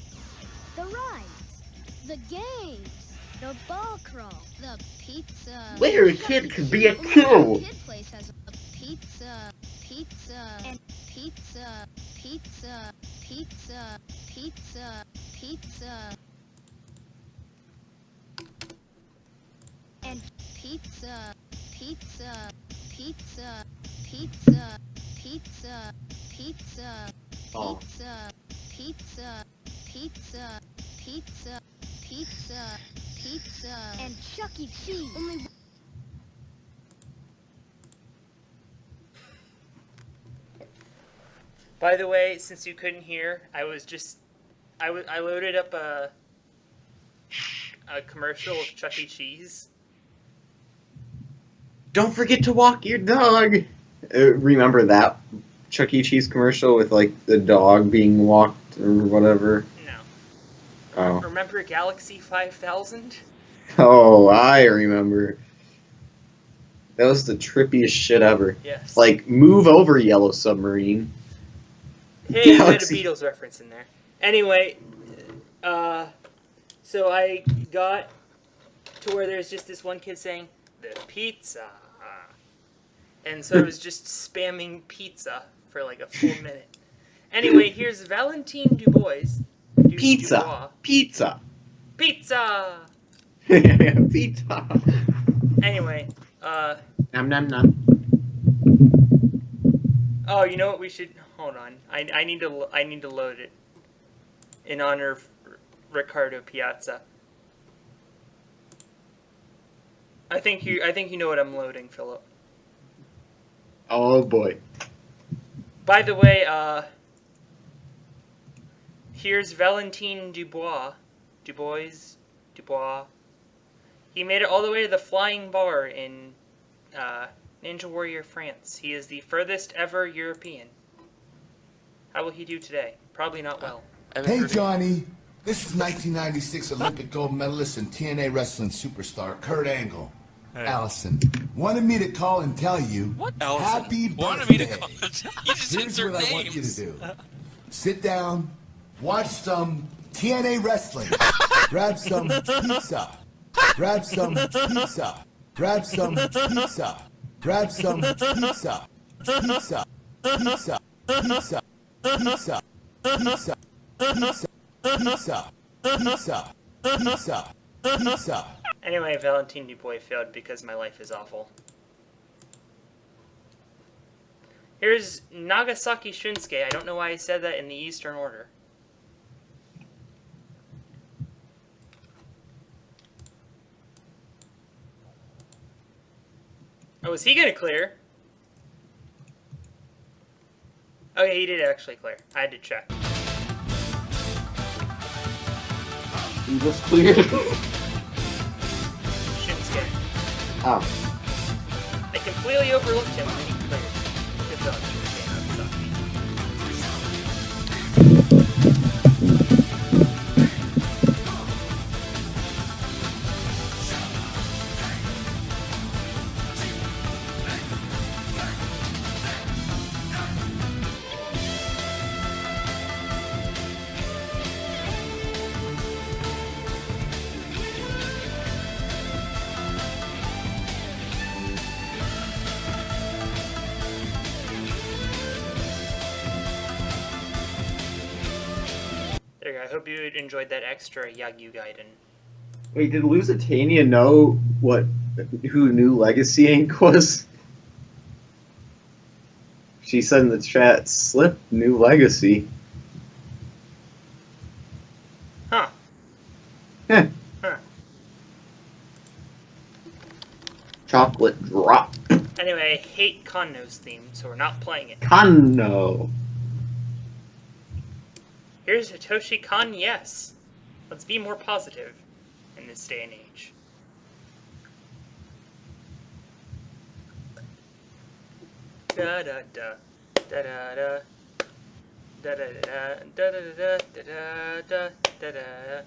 [SPEAKER 4] The rides. The games. The ball crawl. The pizza.
[SPEAKER 2] Where a kid could be a kid.
[SPEAKER 4] Kid place has a pizza. Pizza. And pizza. Pizza. Pizza. Pizza. pizza. And pizza, pizza, pizza, pizza, pizza, pizza,
[SPEAKER 2] Oh.
[SPEAKER 4] pizza, pizza, pizza, pizza, pizza, pizza, and Chuck E. Cheese. Only
[SPEAKER 1] By the way, since you couldn't hear, I loaded up a commercial of Chuck E. Cheese.
[SPEAKER 2] Don't forget to walk your dog. Remember that Chuck E. Cheese commercial with like the dog being walked or whatever?
[SPEAKER 1] No.
[SPEAKER 2] Oh.
[SPEAKER 1] Remember Galaxy 5000?
[SPEAKER 2] Oh, I remember. That was the trippiest shit ever.
[SPEAKER 1] Yes.
[SPEAKER 2] Like, move over, Yellow Submarine.
[SPEAKER 1] Hey, you had a
[SPEAKER 2] Galaxy.
[SPEAKER 1] Beatles reference in there. Anyway, so I got to where there's just this one kid saying, the pizza. And so I was just spamming pizza for like a full minute. Anyway, here's Valentine Dubois.
[SPEAKER 2] Pizza.
[SPEAKER 1] Dubois.
[SPEAKER 2] Pizza.
[SPEAKER 1] Pizza!
[SPEAKER 2] Pizza.
[SPEAKER 1] Anyway,
[SPEAKER 2] Nom nom nom.
[SPEAKER 1] oh, you know what we should... Hold on. I need to load it. In honor of Ricardo Piazza. I think you know what I'm loading, Philip.
[SPEAKER 2] Oh boy.
[SPEAKER 1] By the way, here's Valentine Dubois. Dubois. He made it all the way to the Flying Bar in Ninja Warrior France. He is the furthest ever European. How will he do today? Probably not well.
[SPEAKER 5] Hey, Johnny. This is 1996 Olympic gold medalist and TNA wrestling superstar Kurt Angle.
[SPEAKER 6] Hey.
[SPEAKER 5] Allison wanted me to call and tell you
[SPEAKER 6] What Allison?
[SPEAKER 5] happy birthday.
[SPEAKER 6] Wanted me to call. You just
[SPEAKER 5] Here's
[SPEAKER 6] insert
[SPEAKER 5] what I want you to
[SPEAKER 6] names.
[SPEAKER 5] do. Sit down, watch some TNA wrestling, grab some pizza, grab some pizza, grab some pizza, grab some pizza, pizza, pizza, pizza, pizza, pizza, pizza, pizza, pizza, pizza, pizza.
[SPEAKER 1] Anyway, Valentine Dubois failed because my life is awful. Here's Nagasaki Shunsuke. I don't know why I said that in the Eastern order. Oh, is he gonna clear? Okay, he did actually clear. I had to check.
[SPEAKER 2] You just cleared.
[SPEAKER 1] Shinsuke.
[SPEAKER 2] Oh.
[SPEAKER 1] I completely overlooked him when he cleared. Good job, Shinsuke Nagasaki. There you go. I hope you enjoyed that extra Yagyu Gaiden.
[SPEAKER 2] Wait, did Lusitania know who New Legacy Inc. was? She said in the chat, slip New Legacy.
[SPEAKER 1] Huh.
[SPEAKER 2] Heh.
[SPEAKER 1] Huh.
[SPEAKER 2] Chocolate drop.
[SPEAKER 1] Anyway, I hate Kanno's theme, so we're not playing it.
[SPEAKER 2] Kanno.
[SPEAKER 1] Here's Hitoshi Kan, yes. Let's be more positive in this day and age. Da da da da da da da da da da da da da da da.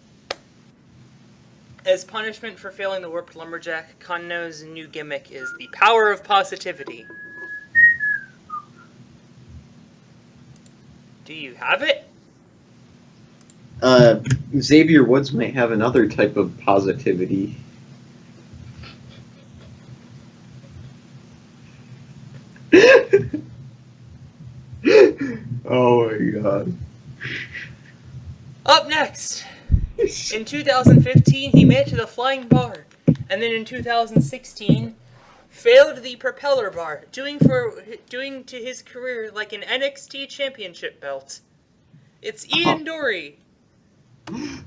[SPEAKER 1] As punishment for failing the Warped Lumberjack, Kanno's new gimmick is the power of positivity. Do you have it?
[SPEAKER 2] Xavier Woods might have another type of positivity. Oh my god.
[SPEAKER 1] Up next, in 2015, he made it to the flying bar, and then in 2016, failed the propeller bar, doing to his career like an NXT championship belt. It's Ian Dory.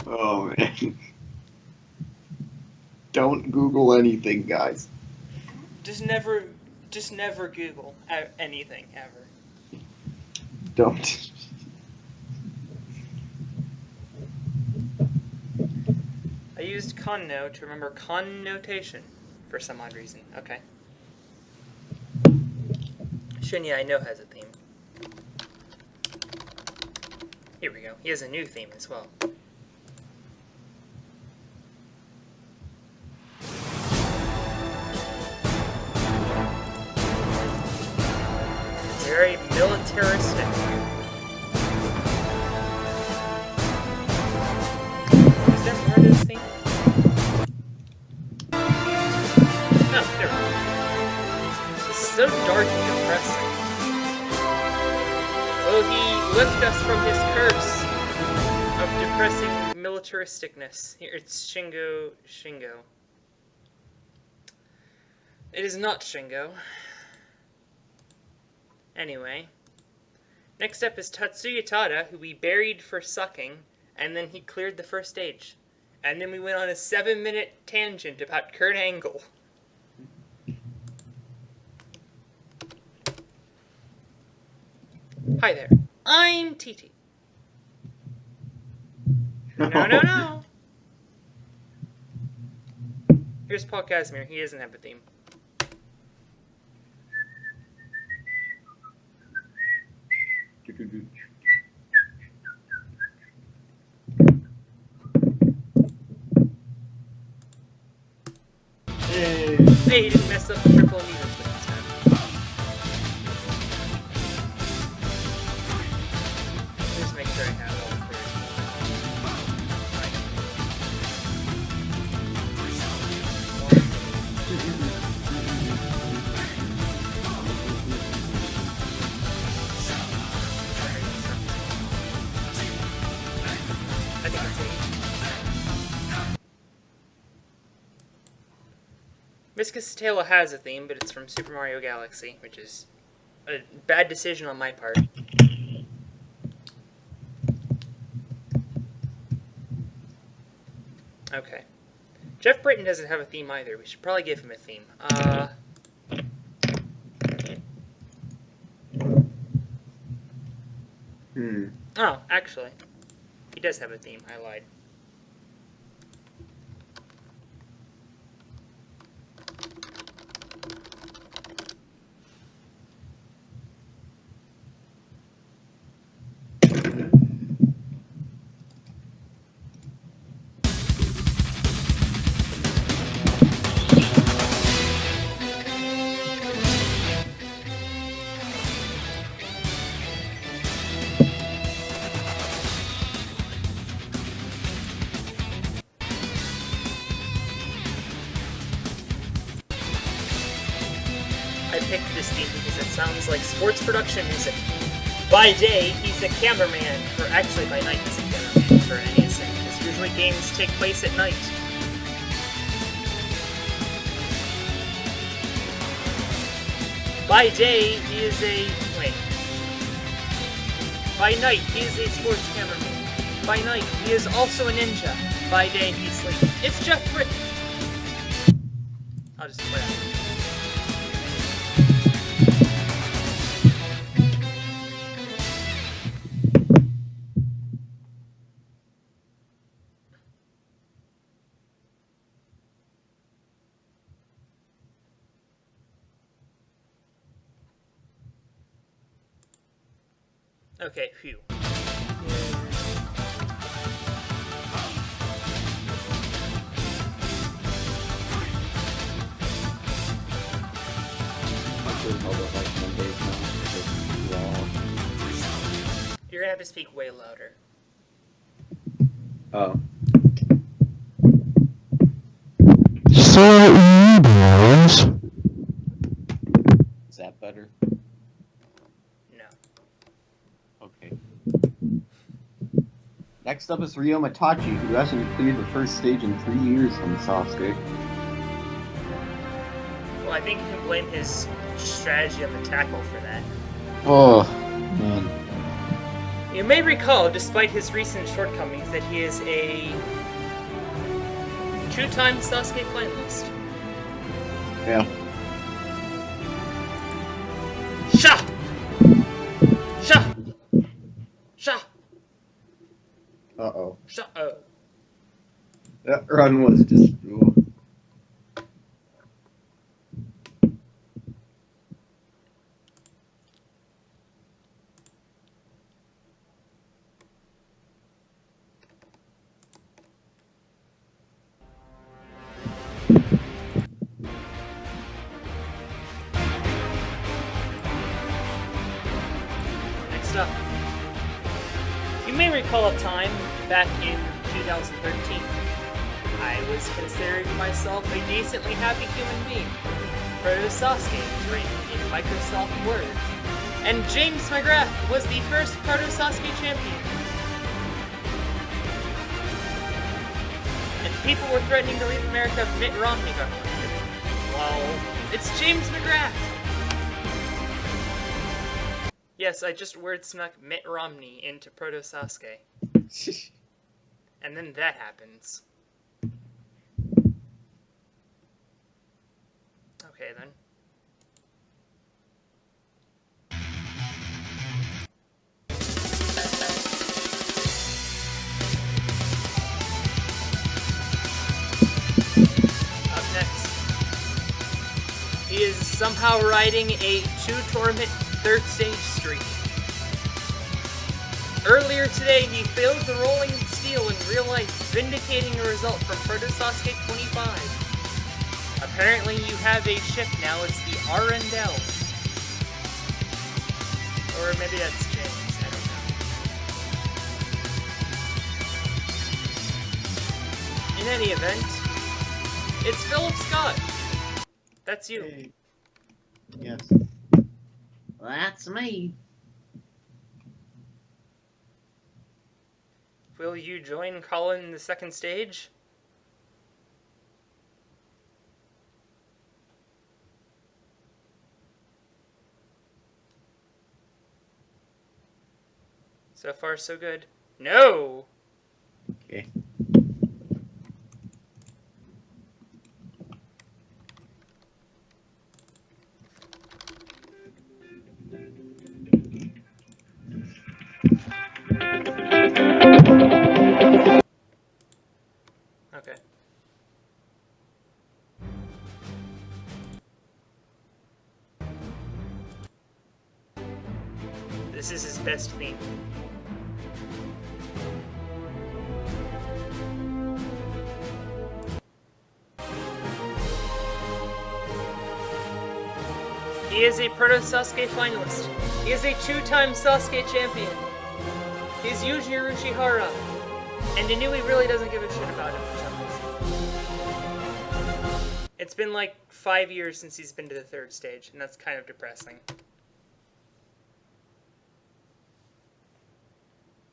[SPEAKER 2] Oh man. Don't Google anything, guys.
[SPEAKER 1] Just never Google anything ever.
[SPEAKER 2] Don't.
[SPEAKER 1] I used conno to remember connotation for some odd reason. Okay. Shinya, I know, has a theme. Here we go. He has a new theme as well. Very militaristic. Is that Murdo's theme? No, there we go. It's so dark and depressing. Will he lift us from his curse of depressing militaristicness? Here, it's Shingo. It is not Shingo. Anyway, next up is Tatsuya Tada, who we buried for sucking, and then he cleared the first stage. And then we went on a 7-minute tangent about Kurt Angle. Hi there, I'm TT. No. Here's Paul Casimir, he doesn't have a theme. Hey, he didn't mess up the triple meters with this time. Just make sure I have all the I think it's 8. Miss Casatella has a theme, but it's from Super Mario Galaxy, which is a bad decision on my part. Okay. Jeff Britton doesn't have a theme either. We should probably give him a theme. Oh, actually. He does have a theme. I lied. I picked this theme because it sounds like sports production music. By day, he's a cameraman, or actually by night he's a cameraman for NES, because usually games take place at night. By day, he is a... wait. By night, he is a sports cameraman. By night, he is also a ninja. By day, he sleeps. It's Jeff Britton! I'll just play it. Okay, phew. You're gonna have to speak way louder.
[SPEAKER 2] Oh. Is that better?
[SPEAKER 1] No.
[SPEAKER 2] Okay. Next up is Ryo Matachi, who hasn't cleared the first stage in 3 years on Sasuke.
[SPEAKER 1] Well, I think you can blame his strategy on the tackle for that.
[SPEAKER 2] Oh, man.
[SPEAKER 1] You may recall, despite his recent shortcomings, that he is a 2-time Sasuke finalist.
[SPEAKER 2] Yeah.
[SPEAKER 1] Sha! Sha! Sha!
[SPEAKER 2] Uh-oh.
[SPEAKER 1] Sha! Oh.
[SPEAKER 2] That run was just... Ooh.
[SPEAKER 1] Next up. You may recall a time back in 2013. I was considering myself a decently happy human being. Proto Sasuke was ranked in Microsoft Word. And James McGrath was the first Proto Sasuke champion. And people were threatening to leave America if Mitt Romney got elected. Well, it's James McGrath! Yes, I just word snuck Mitt Romney into Proto Sasuke. And then that happens. Okay, then. Up next. He is somehow riding a 2-tournament third stage streak. Earlier today, he failed the rolling steel in real life, vindicating a result from Proto Sasuke 25. Apparently, you have a ship now. It's the Arendelle. Or maybe that's James. I don't know. In any event, it's Philip Scott. That's you.
[SPEAKER 2] Hey. Yes. That's me.
[SPEAKER 1] Will you join Colin in the second stage? So far, so good. No!
[SPEAKER 2] Okay.
[SPEAKER 1] Okay. This is his best theme. He is a Proto Sasuke finalist. He is a 2-time Sasuke champion. He's Yuji Urushihara. And Inui really doesn't give a shit about him for some reason. It's been like 5 years since he's been to the third stage, and that's kind of depressing.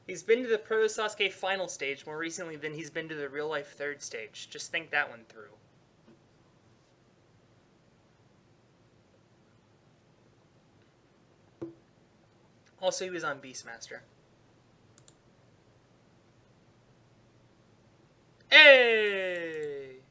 [SPEAKER 1] He's been to the Proto Sasuke final stage more recently than he's been to the real life third stage. Just think that one through. Also, he was on Beastmaster. Hey!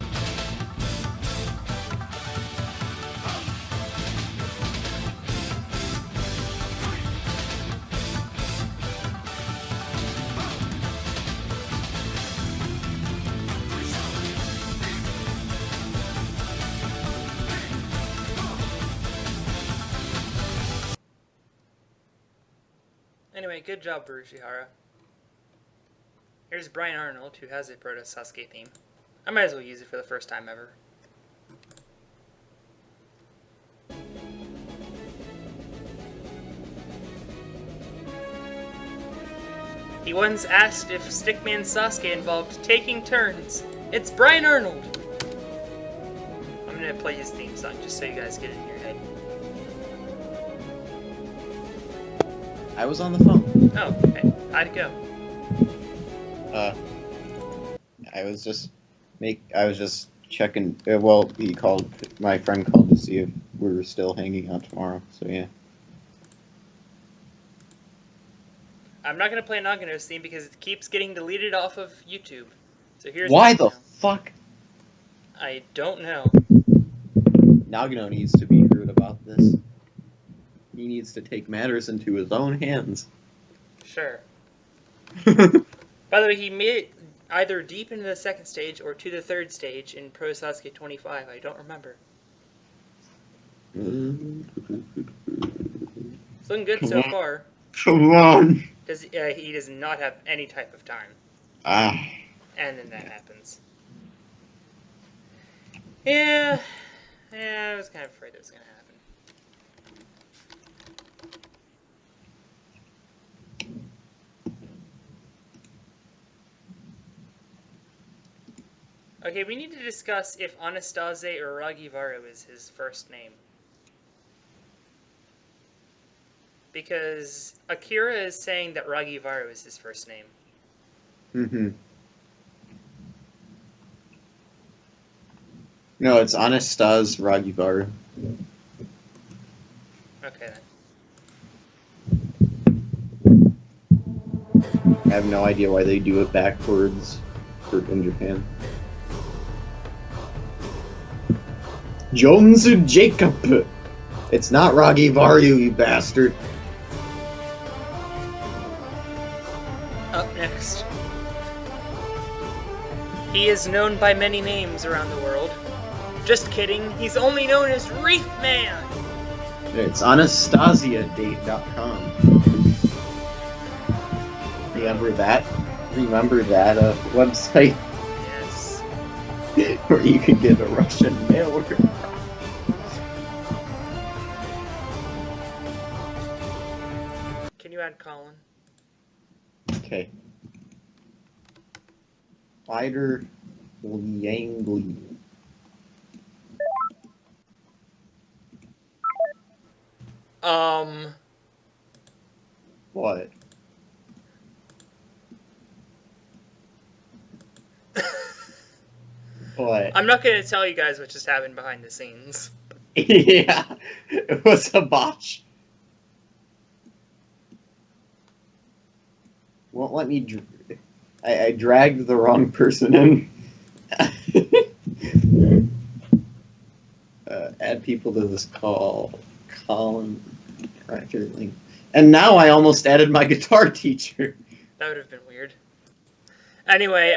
[SPEAKER 1] Anyway, good job, Urushihara. Here's Brian Arnold, who has a Proto Sasuke theme. I might as well use it for the first time ever. He once asked if Stickman Sasuke involved taking turns. It's Brian Arnold! I'm gonna play his theme song just so you guys get it in your head.
[SPEAKER 2] I was on the phone.
[SPEAKER 1] Oh, okay. How'd it go?
[SPEAKER 2] I was just checking. Well, my friend called to see if we were still hanging out tomorrow. So yeah.
[SPEAKER 1] I'm not gonna play Nagano's theme because it keeps getting deleted off of YouTube. So here's
[SPEAKER 2] Why
[SPEAKER 1] my
[SPEAKER 2] the
[SPEAKER 1] theme.
[SPEAKER 2] fuck?
[SPEAKER 1] I don't know.
[SPEAKER 2] Nagano needs to be heard about this. He needs to take matters into his own hands.
[SPEAKER 1] Sure. By the way, he made it either deep into the second stage or to the third stage in Pro Sasuke 25. I don't remember. It's looking good so far.
[SPEAKER 2] Come on.
[SPEAKER 1] He does not have any type of time.
[SPEAKER 2] Ah.
[SPEAKER 1] And then that happens. Yeah, I was kind of afraid that was going to happen. Okay, we need to discuss if Anastase or Ragivaru is his first name. Because Akira is saying that Ragivaru is his first name.
[SPEAKER 2] Mm-hmm. No, it's Anastase Ragivaru.
[SPEAKER 1] Okay, then.
[SPEAKER 2] I have no idea why they do it backwards in Japan. Jones Jacob! It's not Ragivaru, you bastard!
[SPEAKER 1] Up next. He is known by many names around the world. Just kidding, he's only known as Wreath Man!
[SPEAKER 2] It's AnastasiaDate.com. Remember that? Website?
[SPEAKER 1] Yes.
[SPEAKER 2] Where you can get a Russian mail order.
[SPEAKER 1] Can you add Colin?
[SPEAKER 2] Okay. Spider Liangli. What? What?
[SPEAKER 1] I'm not going to tell you guys what just happened behind the scenes.
[SPEAKER 2] Yeah, it was a botch. Won't let me. I dragged the wrong person in. Add people to this call. Colin. Link. And now I almost added my guitar teacher.
[SPEAKER 1] That would have been weird. Anyway,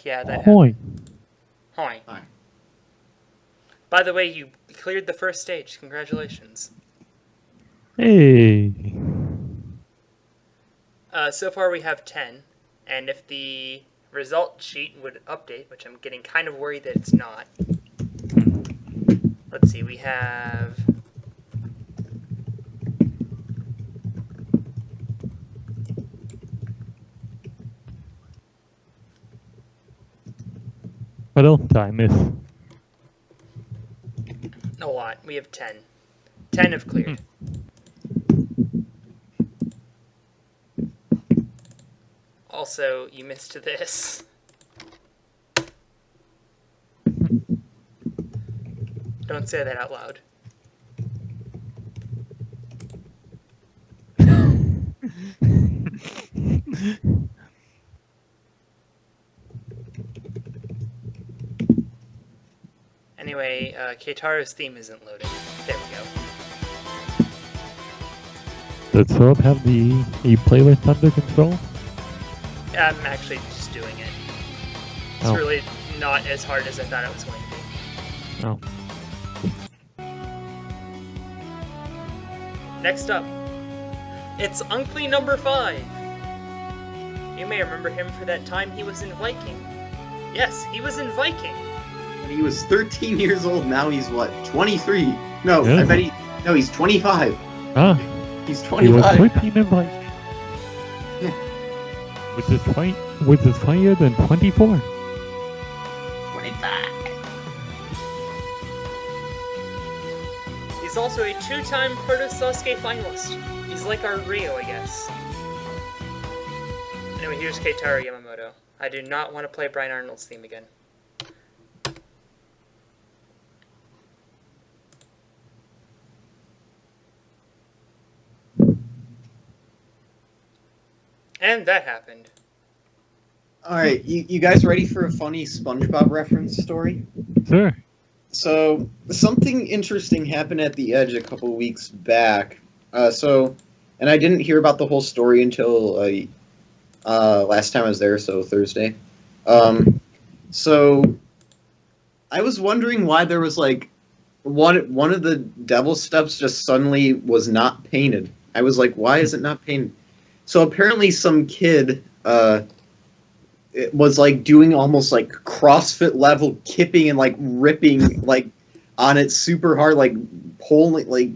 [SPEAKER 1] yeah, that
[SPEAKER 7] Hoi.
[SPEAKER 1] happened. Hoi.
[SPEAKER 2] Hi.
[SPEAKER 1] By the way, you cleared the first stage. Congratulations.
[SPEAKER 7] Hey.
[SPEAKER 1] So far we have 10, and if the result sheet would update, which I'm getting kind of worried that it's not. Let's see, we have...
[SPEAKER 7] What else did I miss?
[SPEAKER 1] a lot. We have 10. 10 have cleared. Also, you missed this. Don't say that out loud. Anyway, Keitaro's theme isn't loading. There we go.
[SPEAKER 7] Does Philip have the playlist under control?
[SPEAKER 1] I'm actually just doing it. It's
[SPEAKER 7] Oh.
[SPEAKER 1] really not as hard as I thought it was going to be.
[SPEAKER 7] Oh.
[SPEAKER 1] Next up, it's Uncle number 5. You may remember him for that time he was in Viking. Yes, he was in Viking.
[SPEAKER 2] When he was 13 years old, now he's what, 23? No,
[SPEAKER 7] Yeah.
[SPEAKER 2] I bet he's 25.
[SPEAKER 7] Ah,
[SPEAKER 2] He's
[SPEAKER 7] he was
[SPEAKER 2] 25.
[SPEAKER 7] 13 and like... Which is funnier than 24.
[SPEAKER 2] 25.
[SPEAKER 1] He's also a 2-time Proto SASUKE finalist. He's like our Rio, I guess. Anyway, here's Keitaro Yamamoto. I do not want to play Brian Arnold's theme again. And that happened.
[SPEAKER 2] Alright, you guys ready for a funny SpongeBob reference story?
[SPEAKER 7] Sure.
[SPEAKER 2] So, something interesting happened at the Edge a couple weeks back. And I didn't hear about the whole story until last time I was there, so Thursday. So, I was wondering why there was, like, one of the devil steps just suddenly was not painted. I was like, why is it not painted? So, apparently some kid, it was like doing almost like CrossFit level kipping and like ripping like on it super hard, like pulling, like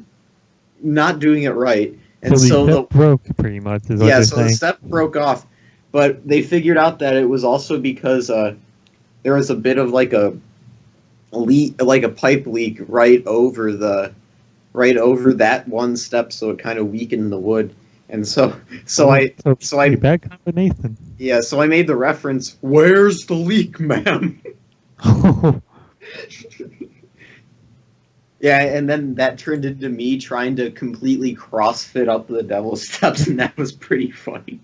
[SPEAKER 2] not doing it right. And
[SPEAKER 7] so the
[SPEAKER 2] so
[SPEAKER 7] step broke pretty much. Is what
[SPEAKER 2] yeah,
[SPEAKER 7] you're
[SPEAKER 2] so the
[SPEAKER 7] saying.
[SPEAKER 2] step broke off, but they figured out that it was also because there was a bit of like a leak, like a pipe leak right over that one step, so it kind of weakened the wood. And so I
[SPEAKER 7] bad combination.
[SPEAKER 2] yeah, so I made the reference, "Where's the leak, ma'am?" Yeah, and then that turned into me trying to completely CrossFit up the devil steps, and that was pretty funny.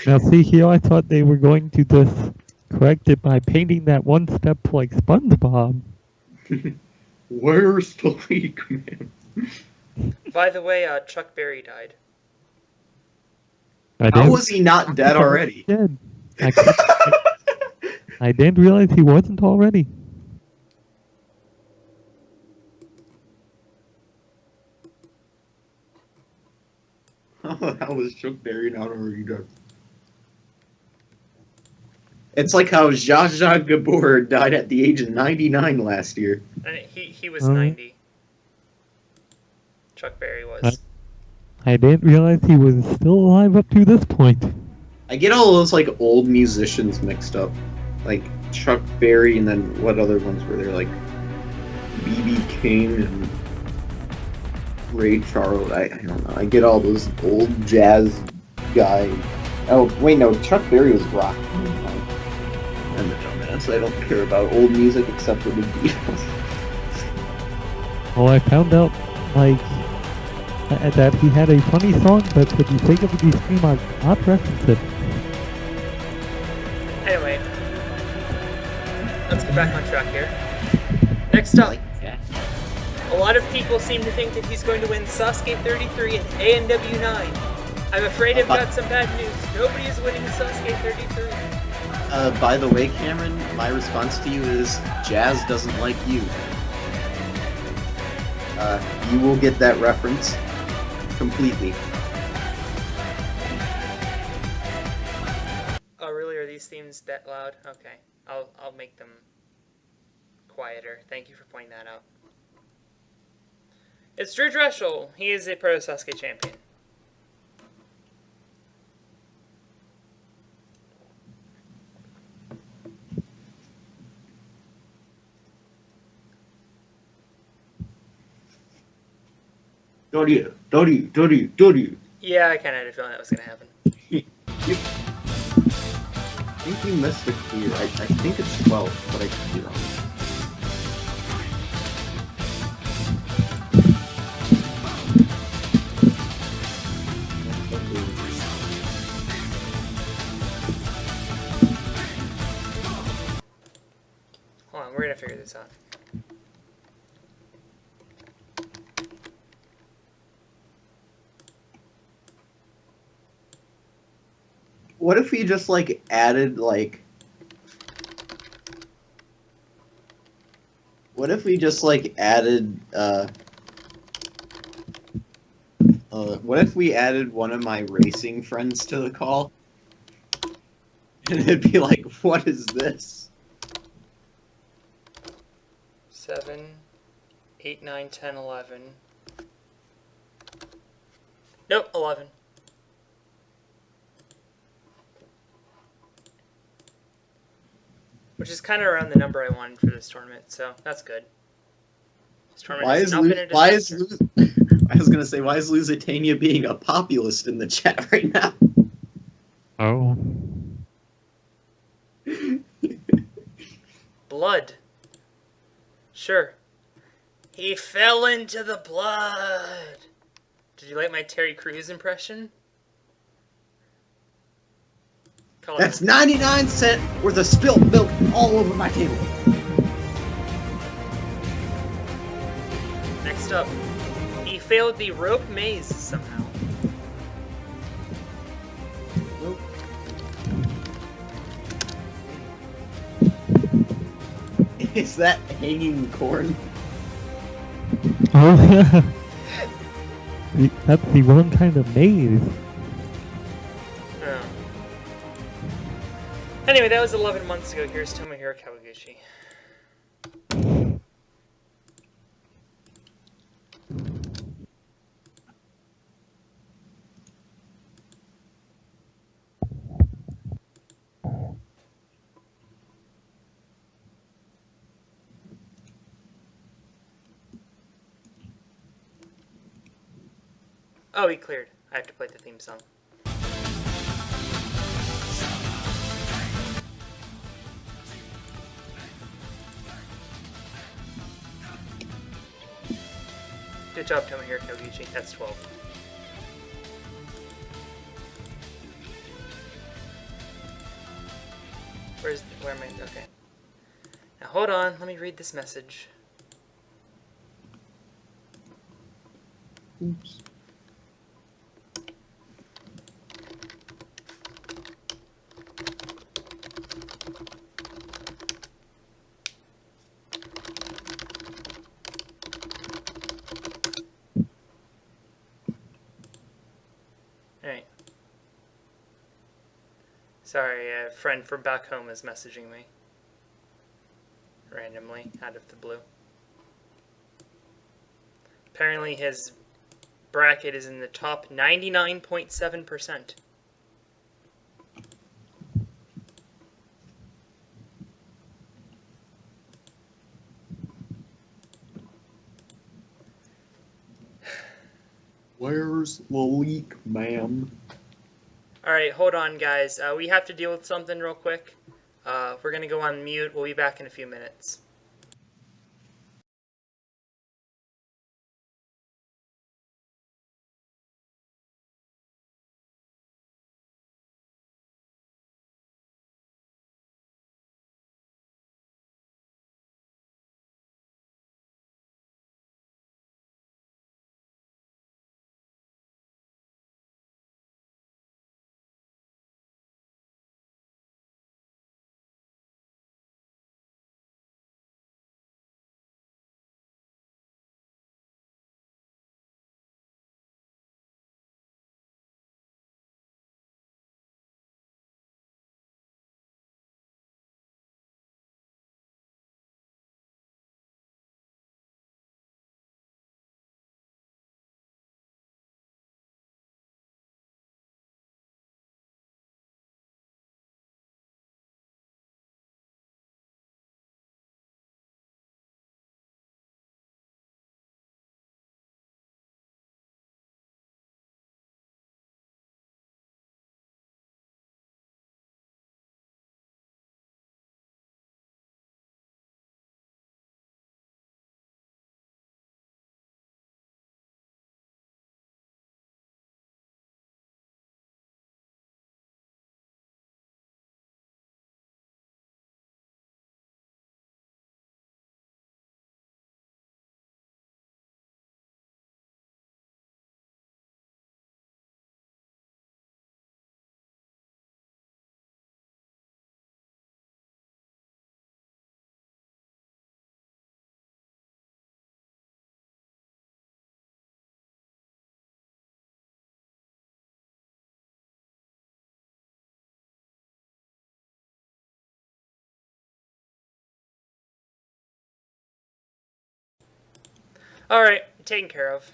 [SPEAKER 7] Now see here, I thought they were going to just correct it by painting that one step like SpongeBob.
[SPEAKER 2] Where's the leak, ma'am?
[SPEAKER 1] By the way, Chuck Berry died.
[SPEAKER 2] How was he not dead already?
[SPEAKER 7] Dead. I didn't realize he wasn't already.
[SPEAKER 2] How the hell was Chuck Berry not already dead? It's like how Zsa Zsa Gabor died at the age of 99 last year.
[SPEAKER 1] And he was 90. Chuck Berry was.
[SPEAKER 7] I didn't realize he was still alive up to this point.
[SPEAKER 2] I get all those like old musicians mixed up, like Chuck Berry, and then what other ones were there? Like B.B. King and Ray Charles. I don't know. I get all those old jazz guys. Oh wait, no, Chuck Berry was rock. I'm a dumbass. I don't care about old music except for the Beatles.
[SPEAKER 7] Well, I found out like that he had a funny song, but when you think of these theme, I've not referenced it.
[SPEAKER 1] Anyway, let's get back on track here. Next up, a lot of people seem to think that he's going to win Sasuke 33 and ANW 9. I'm afraid I've got some bad news. Nobody is winning Sasuke 33.
[SPEAKER 2] By the way, Cameron, my response to you is Jazz doesn't like you. You will get that reference completely.
[SPEAKER 1] Oh, really? Are these themes that loud? Okay, I'll make them quieter. Thank you for pointing that out. It's Drew Dreschel. He is a Proto Sasuke champion.
[SPEAKER 2] Dodie.
[SPEAKER 1] Yeah, I kind of had a feeling that was going to happen.
[SPEAKER 2] I think you missed a clear. I think it's 12, but I could be wrong.
[SPEAKER 1] Hold on, we're going to figure this out.
[SPEAKER 2] What if we just like added like? What if we just like added? What if we added one of my racing friends to the call? And it'd be like, what is this?
[SPEAKER 1] 7, 8, 9, 10, 11. Nope, 11. Which is kind of around the number I wanted for this tournament, so that's good. This tournament has not been a disaster.
[SPEAKER 2] I was gonna say, why is Lusitania being a populist in the chat right now?
[SPEAKER 7] Oh.
[SPEAKER 1] blood. Sure. He fell into the blood. Did you like my Terry Crews impression?
[SPEAKER 2] That's 99 cents worth of spilled milk all over my table.
[SPEAKER 1] Next up, he failed the rope maze somehow.
[SPEAKER 2] Is that hanging corn?
[SPEAKER 7] Oh yeah. That's the wrong kind of maze.
[SPEAKER 1] Oh. Anyway, that was 11 months ago. Here's Tomohiro Kawaguchi. Oh, he cleared. I have to play the theme song. Good job, Tomohiro Kawaguchi. That's 12. Where am I? Okay. Now hold on, let me read this message.
[SPEAKER 2] Oops.
[SPEAKER 1] Alright. Sorry, a friend from back home is messaging me. Randomly, out of the blue. Apparently his bracket is in the top 99.7%.
[SPEAKER 2] Where's the leak, ma'am?
[SPEAKER 1] Alright, hold on guys. We have to deal with something real quick. We're going to go on mute. We'll be back in a few minutes. Alright, taken care of.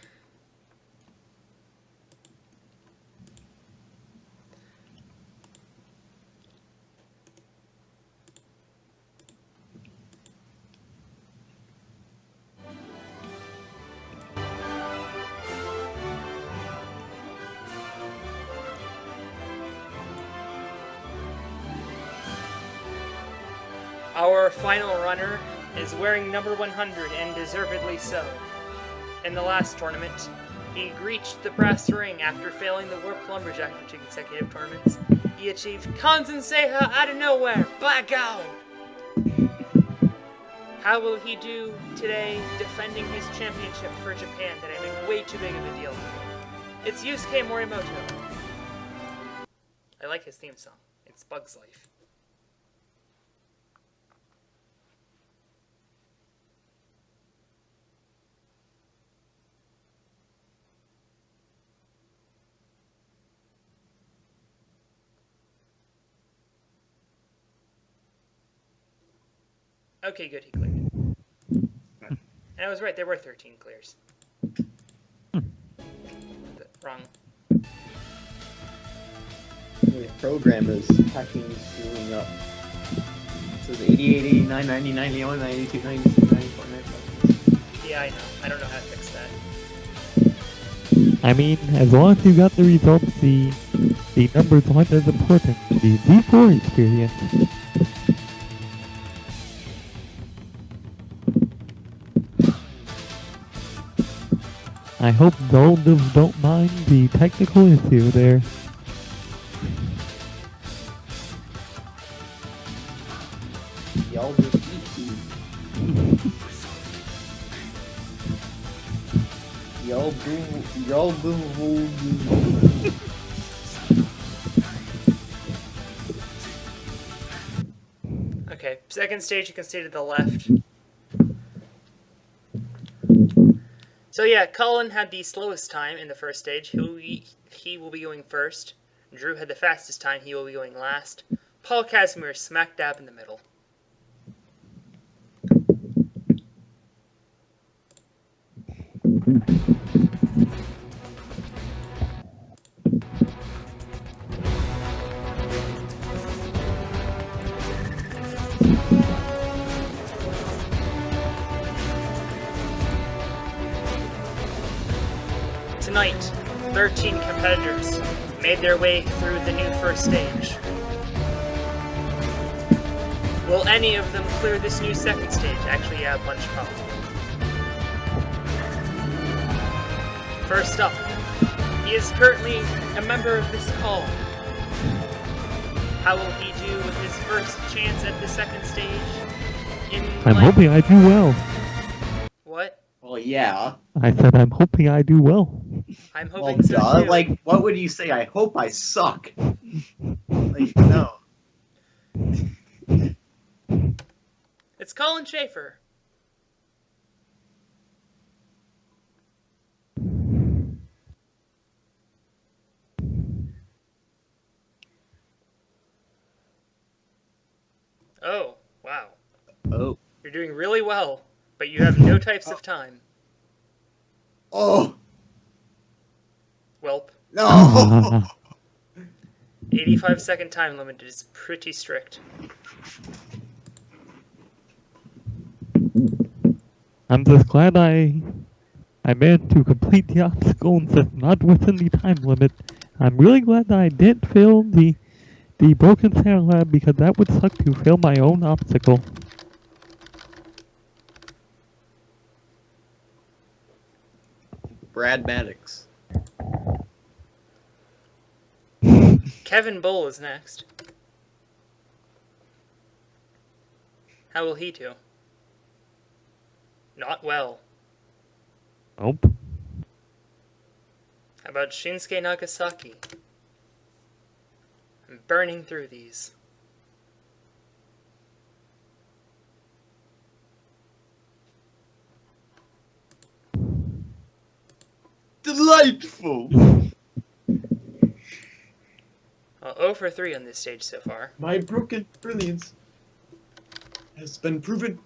[SPEAKER 1] Our final runner is wearing number 100, and deservedly so. In the last tournament, he reached the brass ring after failing the Warp Lumberjack for 2 consecutive tournaments. He achieved Kanzenseha out of nowhere, by God! How will he do today defending his championship for Japan that I made way too big of a deal? It's Yusuke Morimoto. I like his theme song. It's Bug's Life. Okay, good, he cleared it. And I was right, there were 13 clears. Wrong.
[SPEAKER 2] The program is hacking, screwing up. It says 88, 89, 90, 91, 92, 93, 94, 95.
[SPEAKER 1] Yeah, I know. I don't know how to fix that.
[SPEAKER 7] I mean, as long as you got the results, the numbers aren't as important. The D4 experience. I hope Zolders don't mind the technical issue there.
[SPEAKER 2] Y'all just eat. Y'all boo.
[SPEAKER 1] Okay, second stage you can stay to the left. So yeah, Colin had the slowest time in the first stage. He will be going first. Drew had the fastest time. He will be going last. Paul Casimir is smack dab in the middle. Tonight, 13 competitors made their way through the new first stage. Will any of them clear this new second stage? Actually, yeah, a bunch probably. First up, he is currently a member of this call. How will he do with his first chance at the second stage?
[SPEAKER 7] I'm hoping I do well.
[SPEAKER 1] What?
[SPEAKER 2] Well, yeah.
[SPEAKER 7] I said I'm hoping I do well.
[SPEAKER 1] I'm
[SPEAKER 2] Well,
[SPEAKER 1] hoping so
[SPEAKER 2] duh.
[SPEAKER 1] too.
[SPEAKER 2] Like, what would you say? I hope I suck. Like, no.
[SPEAKER 1] It's Colin Schaefer. Oh, wow.
[SPEAKER 2] Oh.
[SPEAKER 1] You're doing really well, but you have no types of time.
[SPEAKER 2] Oh.
[SPEAKER 1] Welp.
[SPEAKER 2] No.
[SPEAKER 1] 85-second time limit is pretty strict.
[SPEAKER 7] I'm just glad I managed to complete the obstacle and just not within the time limit. I'm really glad that I didn't fail the broken sound lab, because that would suck to fail my own obstacle.
[SPEAKER 2] Brad Maddox.
[SPEAKER 1] Kevin Bull is next. How will he do? Not well.
[SPEAKER 7] Nope.
[SPEAKER 1] How about Shinsuke Nagasaki? I'm burning through these.
[SPEAKER 2] Delightful.
[SPEAKER 1] Well, 0 for 3 on this stage so far.
[SPEAKER 2] My broken brilliance has been proven.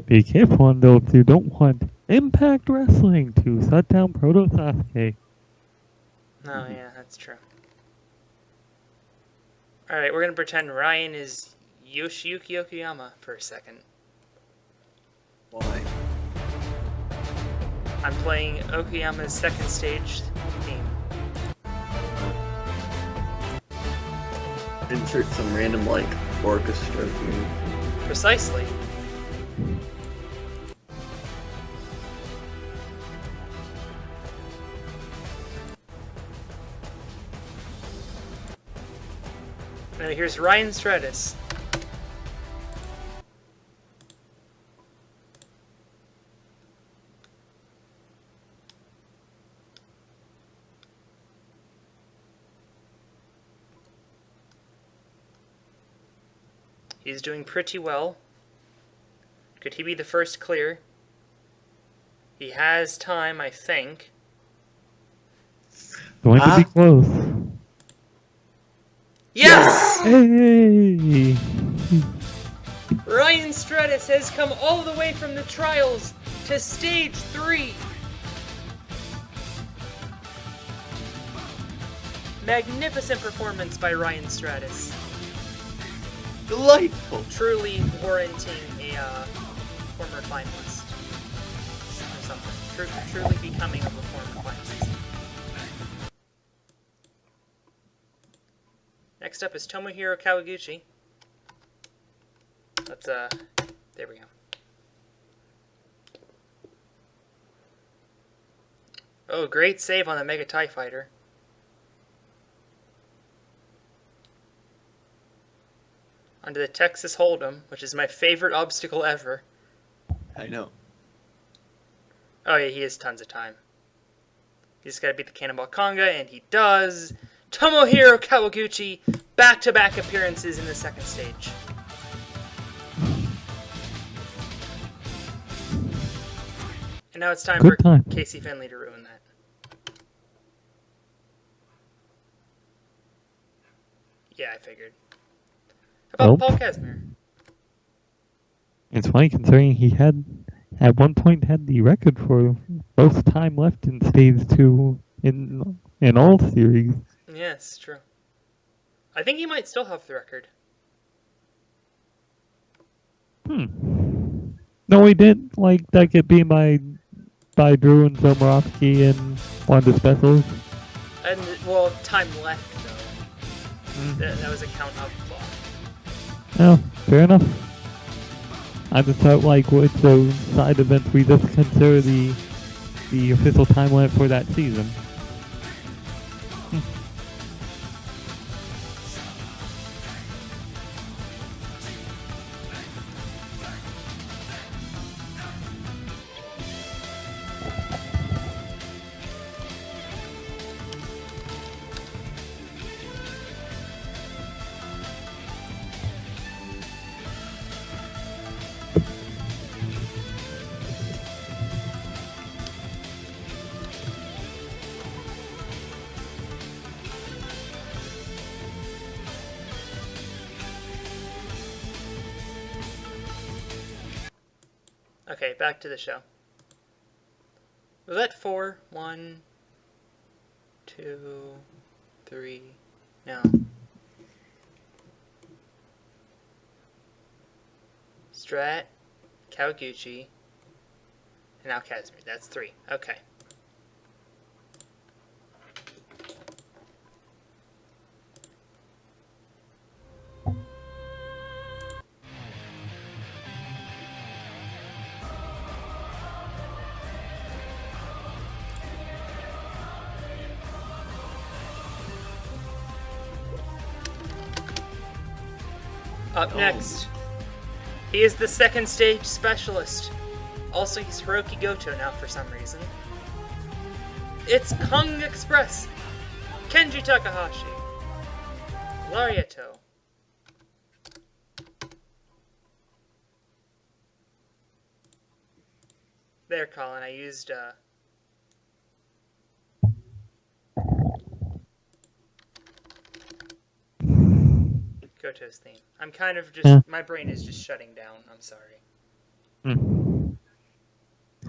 [SPEAKER 7] Be careful on those who don't want Impact Wrestling to shut down Proto SASUKE.
[SPEAKER 1] Oh, yeah, that's true. Alright, we're gonna pretend Ryan is Yoshiyuki Okuyama for a second.
[SPEAKER 2] Why?
[SPEAKER 1] I'm playing Okuyama's second stage theme.
[SPEAKER 2] insert some random like orchestra theme.
[SPEAKER 1] Precisely. Now here's Ryan Stratus. He's doing pretty well. Could he be the first clear? He has time, I think.
[SPEAKER 7] Going to be close.
[SPEAKER 1] Yes!
[SPEAKER 7] Hey!
[SPEAKER 1] Ryan Stratus has come all the way from the trials to stage 3. Magnificent performance by Ryan Stratus.
[SPEAKER 2] Delightful.
[SPEAKER 1] Truly warranting a former finalist. Or something. Truly becoming a former finalist. Next up is Tomohiro Kawaguchi. Let's, there we go. Oh, great save on the Mega TIE Fighter. Onto the Texas Hold'em, which is my favorite obstacle ever.
[SPEAKER 2] I know.
[SPEAKER 1] Oh yeah, he has tons of time. He's got to beat the Cannonball Conga, and he does. Tomohiro Kawaguchi, back-to-back appearances in the second stage. And now it's time
[SPEAKER 7] Good
[SPEAKER 1] for
[SPEAKER 7] time.
[SPEAKER 1] Casey Finley to ruin that. Yeah, I figured. How about
[SPEAKER 7] Nope.
[SPEAKER 1] Paul Casimir?
[SPEAKER 7] It's funny considering he had, at one point, had the record for most time left in stage 2 in all series.
[SPEAKER 1] Yes, true. I think he might still have the record.
[SPEAKER 7] No, he didn't. Like, that get beat by Drew and Zomarovsky in one of the specials.
[SPEAKER 1] And, well, time left, though. That was a count up clock.
[SPEAKER 7] Oh, fair enough. I just thought, like, with those side events, we just consider the official time limit for that season.
[SPEAKER 1] Okay, back to the show. Was that 4? 1, 2, 3. No. Strat, Kawaguchi, and now Casimir. That's 3. Okay. Up next, he is the second stage specialist. Also, he's Hiroki Goto now for some reason. It's Kong Express, Kenji Takahashi, Lariato. There, Colin, I used, Goto's theme. I'm kind of just, my brain is just shutting down, I'm sorry.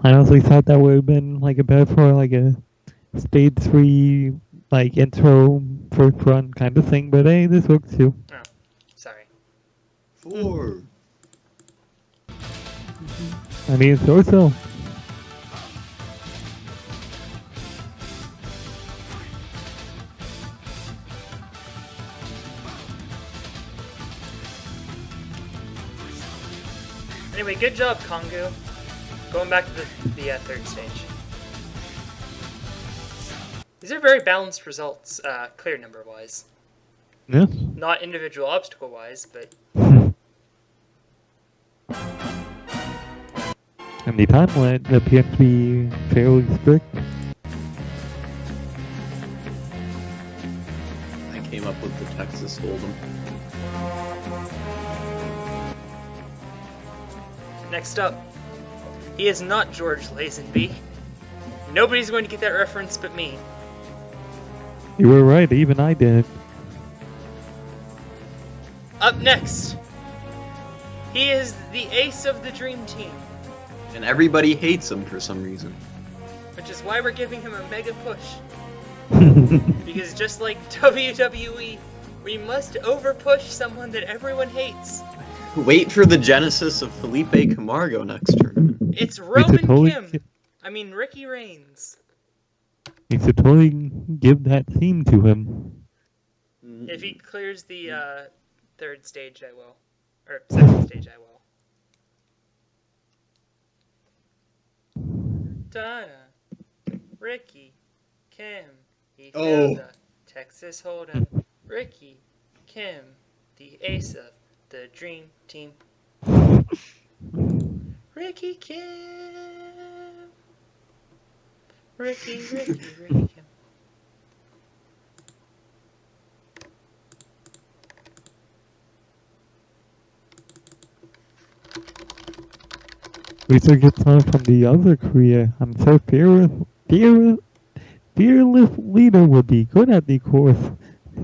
[SPEAKER 7] I honestly thought that would have been like a better for like a stage 3 like intro first run kind of thing, but hey, this works too.
[SPEAKER 1] Oh, sorry.
[SPEAKER 2] 4.
[SPEAKER 7] I mean, so.
[SPEAKER 1] Anyway, good job, Kongu. Going back to the third stage. These are very balanced results, clear number-wise.
[SPEAKER 7] Yes.
[SPEAKER 1] Not individual obstacle-wise, but...
[SPEAKER 7] And the time limit appears to be fairly strict.
[SPEAKER 2] I came up with the Texas Hold'em.
[SPEAKER 1] Next up, he is not George Lazenby. Nobody's going to get that reference but me.
[SPEAKER 7] You were right, even I did.
[SPEAKER 1] Up next, he is the ace of the dream team,
[SPEAKER 2] And everybody hates him for some reason.
[SPEAKER 1] which is why we're giving him a mega push. Because just like WWE, we must overpush someone that everyone hates.
[SPEAKER 2] Wait for the genesis of Felipe Camargo next tournament.
[SPEAKER 1] It's
[SPEAKER 7] We
[SPEAKER 1] Roman
[SPEAKER 7] should totally
[SPEAKER 1] Kim. I mean, Ricky Reigns.
[SPEAKER 7] You should totally give that theme to him.
[SPEAKER 1] If he clears the third stage, I will. Or second stage, I will. Donna, Ricky, Kim, he failed the Texas Hold'em. Ricky, Kim, the ace of the dream team. Ricky, Kim. Ricky, Kim.
[SPEAKER 7] We should get some from the other Korea. I'm sure fearless leader would be good at the course.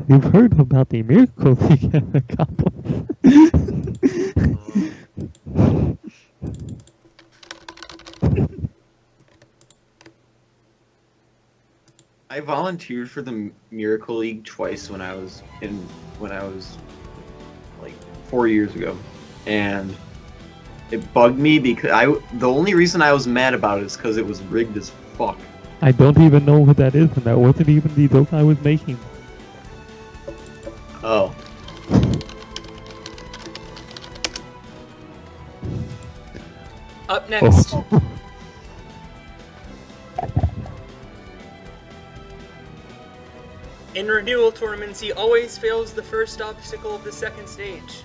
[SPEAKER 7] You've heard about the miracles he can accomplish.
[SPEAKER 2] I volunteered for the Miracle League twice when I was like 4 years ago, and it bugged me because the only reason I was mad about it is because it was rigged as fuck.
[SPEAKER 7] I don't even know what that is, and that wasn't even the joke I was making.
[SPEAKER 2] Oh.
[SPEAKER 1] Up next.
[SPEAKER 7] Oh.
[SPEAKER 1] In renewal tournaments, he always fails the first obstacle of the second stage.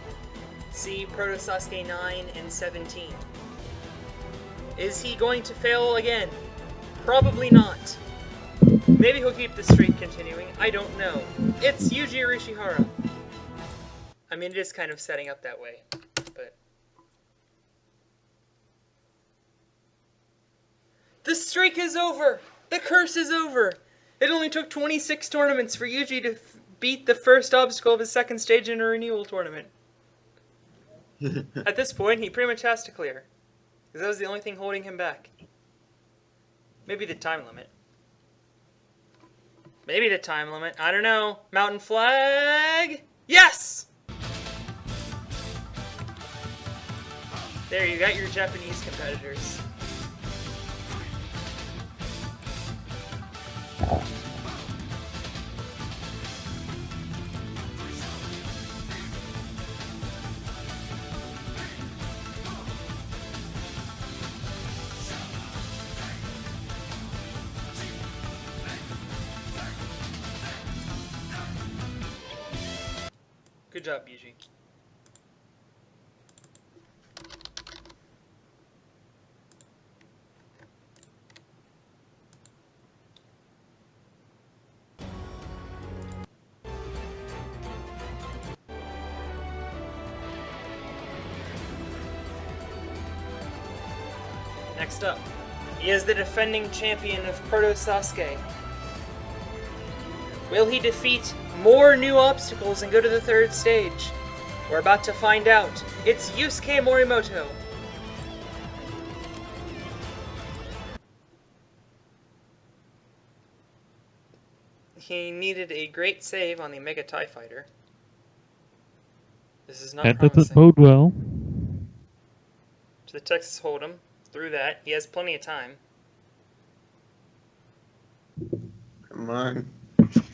[SPEAKER 1] See Proto SASUKE 9 and 17. Is he going to fail again? Probably not. Maybe he'll keep the streak continuing, I don't know. It's Yuji Arishihara. I mean, it is kind of setting up that way, but... The streak is over! The curse is over! It only took 26 tournaments for Yuji to beat the first obstacle of his second stage in a renewal tournament. At this point, he pretty much has to clear. Because that was the only thing holding him back. Maybe the time limit. Maybe the time limit. I don't know. Mountain flag! Yes! There, you got your Japanese competitors. Good job, Yuji. Next up, he is the defending champion of Proto SASUKE. Will he defeat more new obstacles and go to the third stage? We're about to find out. It's Yusuke Morimoto. He needed a great save on the Mega TIE Fighter. This is not
[SPEAKER 7] That doesn't
[SPEAKER 1] promising.
[SPEAKER 7] bode well.
[SPEAKER 1] To the Texas Hold'em. Through that. He has plenty of time.
[SPEAKER 2] Come on.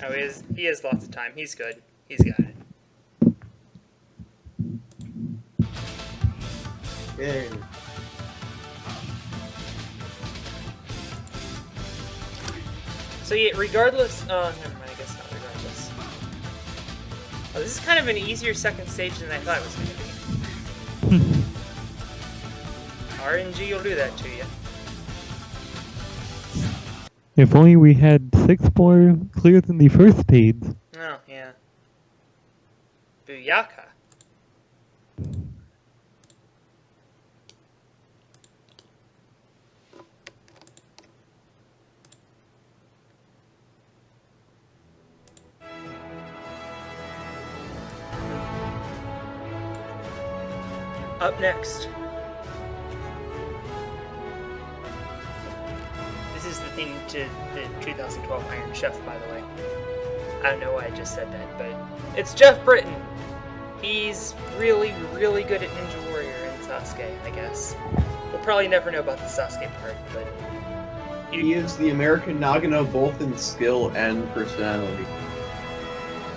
[SPEAKER 1] Oh, he has lots of time. He's good. He's got it.
[SPEAKER 2] Yay.
[SPEAKER 1] So yeah, regardless, never mind, I guess not regardless. Oh, this is kind of an easier second stage than I thought it was going to be. RNG will do that to you.
[SPEAKER 7] If only we had 6 more clears in the first stage.
[SPEAKER 1] Oh, yeah. Booyaka. Up next. This is the theme to the 2012 Iron Chef, by the way. I don't know why I just said that, but it's Jeff Britton. He's really, really good at Ninja Warrior and Sasuke, I guess. We'll probably never know about the Sasuke part, but...
[SPEAKER 2] He is the American Nagano both in skill and personality.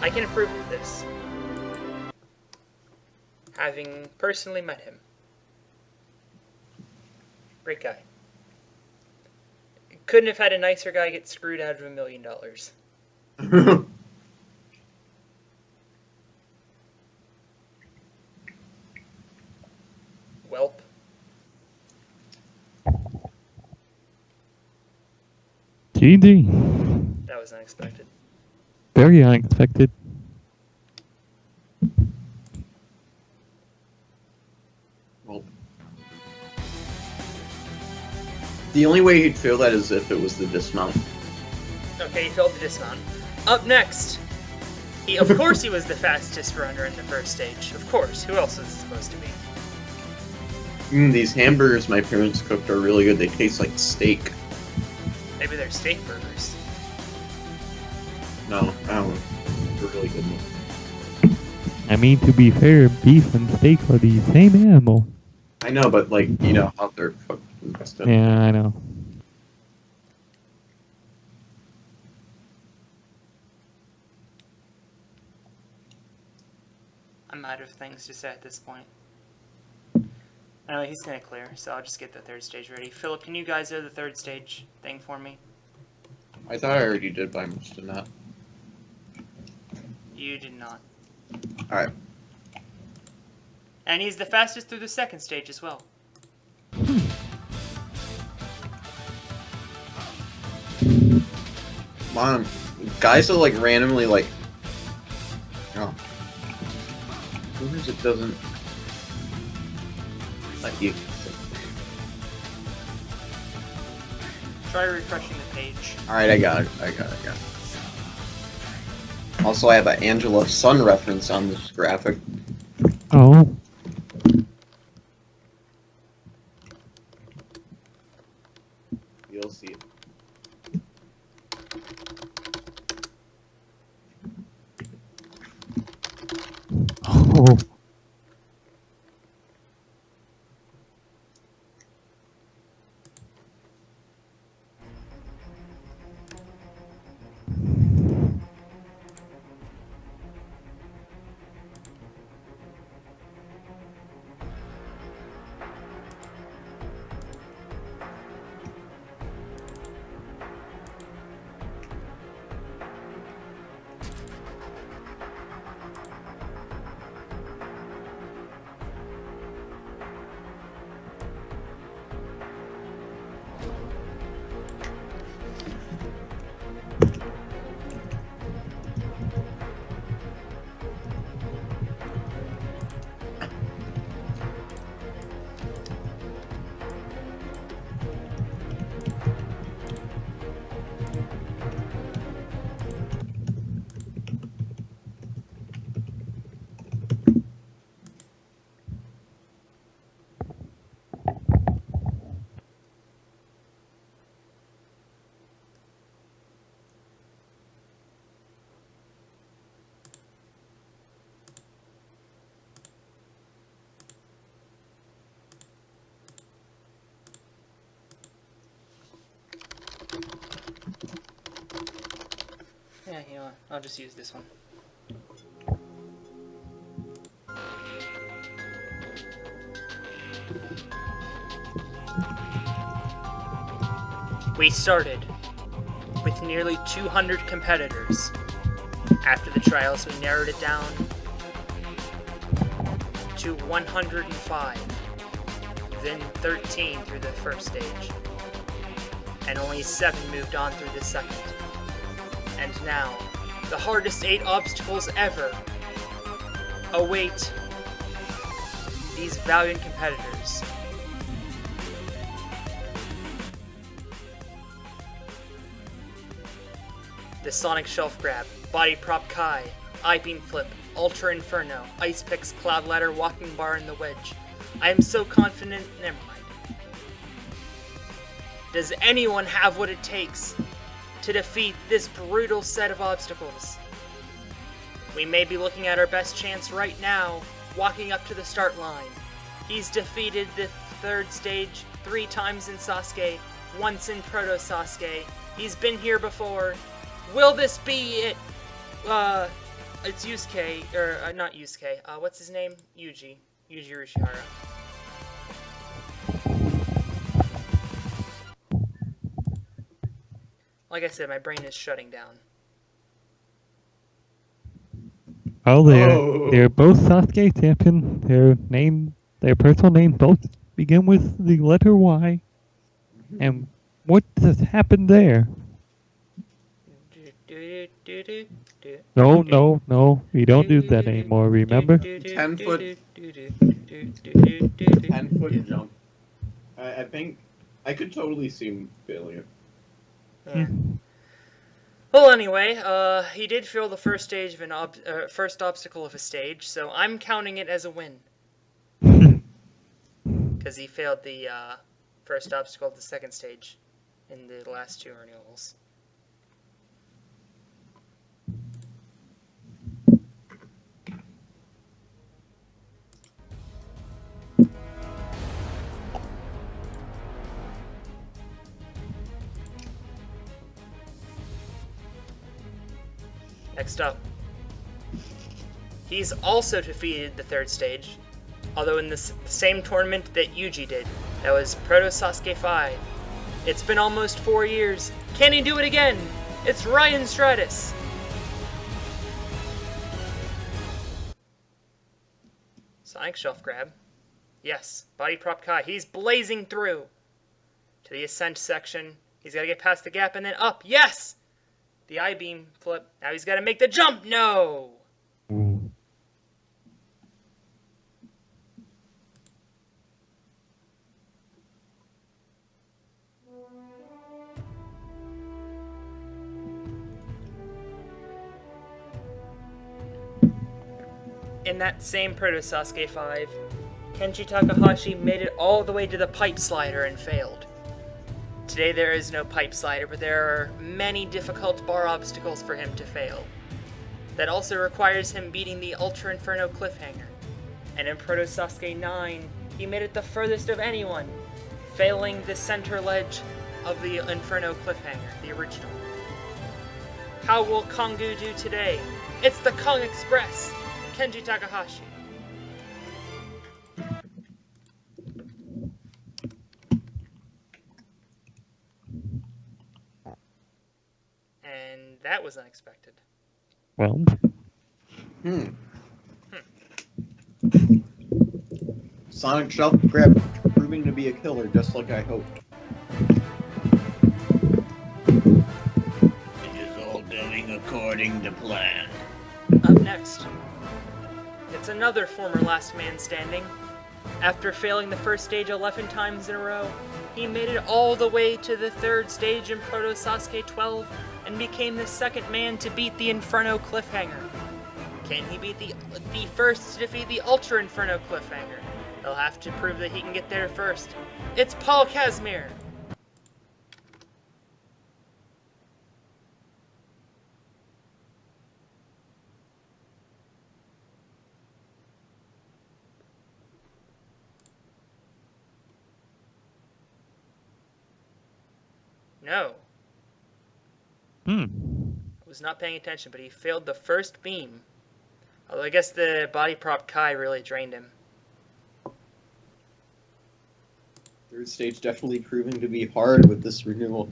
[SPEAKER 1] I can approve of this. Having personally met him. Great guy. Couldn't have had a nicer guy get screwed out of $1 million. Welp.
[SPEAKER 7] GG.
[SPEAKER 1] That was unexpected.
[SPEAKER 7] Very unexpected.
[SPEAKER 2] Well, the only way he'd feel that is if it was the dismount.
[SPEAKER 1] Okay, he failed the dismount. Up next, of course he was the fastest runner in the first stage. Of course, who else is it supposed to be?
[SPEAKER 2] These hamburgers my parents cooked are really good. They taste like steak.
[SPEAKER 1] Maybe they're steak burgers.
[SPEAKER 2] No, I don't know. They're really good.
[SPEAKER 7] I mean, to be fair, beef and steak are the same animal.
[SPEAKER 2] I know, but like, you know how they're cooked and stuff.
[SPEAKER 7] Yeah, I know.
[SPEAKER 1] I'm out of things to say at this point. I know he's gonna clear, so I'll just get the third stage ready. Philip, can you guys do the third stage thing for me?
[SPEAKER 2] I thought I already did, but I must have not.
[SPEAKER 1] You did not.
[SPEAKER 2] Alright.
[SPEAKER 1] And he's the fastest through the second stage as well.
[SPEAKER 2] Mom, guys are like randomly like... Oh. Sometimes it doesn't... Like you.
[SPEAKER 1] Try refreshing the page.
[SPEAKER 2] Alright, I got it. Also, I have an Angela Sun reference on this graphic.
[SPEAKER 7] Oh.
[SPEAKER 2] You'll see it.
[SPEAKER 7] Oh.
[SPEAKER 1] Yeah, you know what? I'll just use this one. We started with nearly 200 competitors. After the trials, we narrowed it down to 105, then 13 through the first stage, and only 7 moved on through the second. And now, the hardest 8 obstacles ever await these valiant competitors. The Sonic Shelf Grab, Body Prop Kai, I-Beam Flip, Ultra Inferno, Ice Picks, Cloud Ladder, Walking Bar, and the Wedge. I am so confident. Never mind. Does anyone have what it takes to defeat this brutal set of obstacles? We may be looking at our best chance right now, walking up to the start line. He's defeated the third stage 3 times in Sasuke, once in Proto Sasuke. He's been here before. Will this be it? It's Yusuke, or not Yusuke. What's his name? Yuji Urishihara. Like I said, my brain is shutting down.
[SPEAKER 7] Oh,
[SPEAKER 2] Oh.
[SPEAKER 7] they're both Sasuke champion. Their personal names both begin with the letter Y. And what just happened there? No, we don't do that anymore, remember?
[SPEAKER 2] 10-foot 10-foot jump. I think I could totally see him failing.
[SPEAKER 1] Yeah. Well, anyway, he did fail the first stage of first obstacle of a stage, so I'm counting it as a win. Because he failed the first obstacle of the second stage in the last 2 renewals. Next up, he's also defeated the third stage, although in the same tournament that Yuji did. That was Proto Sasuke 5. It's been almost 4 years. Can he do it again? It's Ryan Stratus. Sonic Shelf Grab. Yes, Body Prop Kai. He's blazing through to the ascent section. He's got to get past the gap and then up. Yes! The I-Beam Flip. Now he's got to make the jump. No!
[SPEAKER 7] Ooh.
[SPEAKER 1] In that same Proto Sasuke 5, Kenji Takahashi made it all the way to the pipe slider and failed. Today there is no pipe slider, but there are many difficult bar obstacles for him to fail. That also requires him beating the Ultra Inferno cliffhanger. And in Proto Sasuke 9, he made it the furthest of anyone, failing the center ledge of the Inferno cliffhanger, the original. How will Kongu do today? It's the Kong Express, Kenji Takahashi. And that was unexpected.
[SPEAKER 7] Well,
[SPEAKER 2] Sonic Shelf Grab proving to be a killer, just like I hoped.
[SPEAKER 8] It is all going according to plan.
[SPEAKER 1] Up next, it's another former last man standing. After failing the first stage 11 times in a row, he made it all the way to the third stage in Proto Sasuke 12 and became the second man to beat the Inferno cliffhanger. Can he be the first to defeat the Ultra Inferno cliffhanger? He'll have to prove that he can get there first. It's Paul Casimir! No. I was not paying attention, but he failed the first beam. Although I guess the body prop Kai really drained him.
[SPEAKER 2] Third stage definitely proving to be hard with this renewal.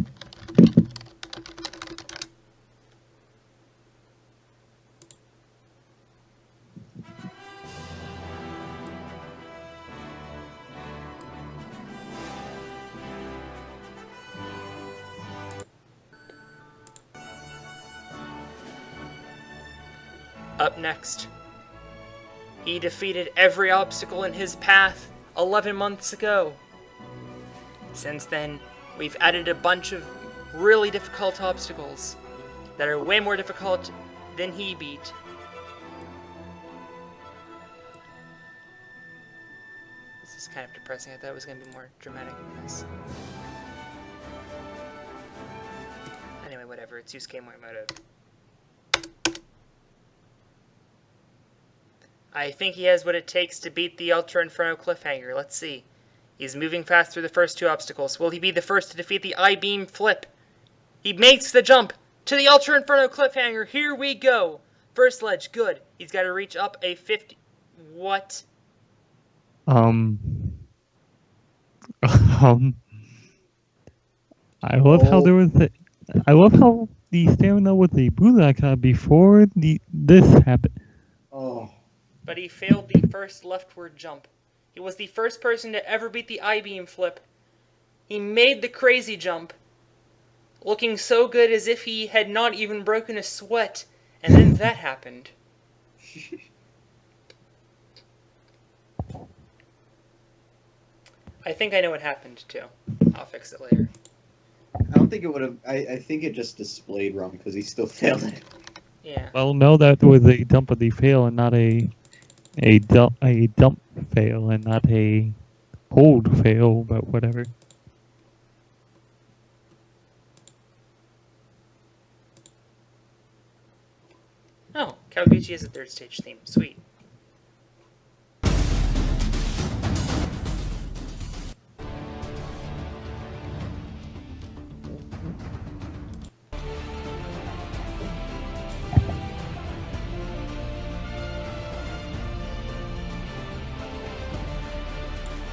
[SPEAKER 1] Up next, he defeated every obstacle in his path 11 months ago. Since then, we've added a bunch of really difficult obstacles that are way more difficult than he beat. This is kind of depressing. I thought it was going to be more dramatic than this. Anyway, whatever. It's Yusuke Morimoto. I think he has what it takes to beat the Ultra Inferno cliffhanger. Let's see. He's moving fast through the first two obstacles. Will he be the first to defeat the I-beam flip? He makes the jump to the Ultra Inferno cliffhanger. Here we go. First ledge, good. He's got to reach up a 50... What?
[SPEAKER 7] I love how there was I love how the stamina was a Bulaka before this happened.
[SPEAKER 2] Oh.
[SPEAKER 1] But he failed the first leftward jump. He was the first person to ever beat the I-beam flip. He made the crazy jump, looking so good as if he had not even broken a sweat, and then that happened. I think I know what happened, too. I'll fix it later.
[SPEAKER 2] I don't think it would have. I think it just displayed wrong because he still failed it.
[SPEAKER 1] Yeah.
[SPEAKER 7] Well, no, that was a dump of the fail and not a dump fail and not a hold fail, but whatever.
[SPEAKER 1] Oh, Kawaguchi has a third stage theme. Sweet.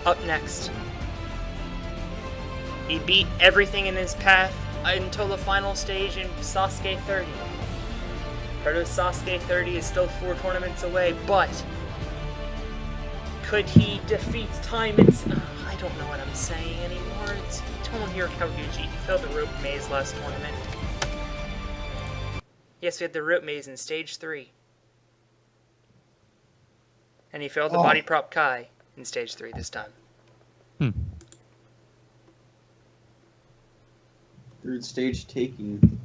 [SPEAKER 1] Up next, he beat everything in his path until the final stage in Sasuke 30. Proto Sasuke 30 is still 4 tournaments away, but could he defeat time and... I don't know what I'm saying anymore. It's Tomohiro Kawaguchi. He failed the rope maze last tournament. Yes, we had the rope maze in stage 3. And he failed the body prop Kai in stage 3 this time.
[SPEAKER 2] Third stage taking.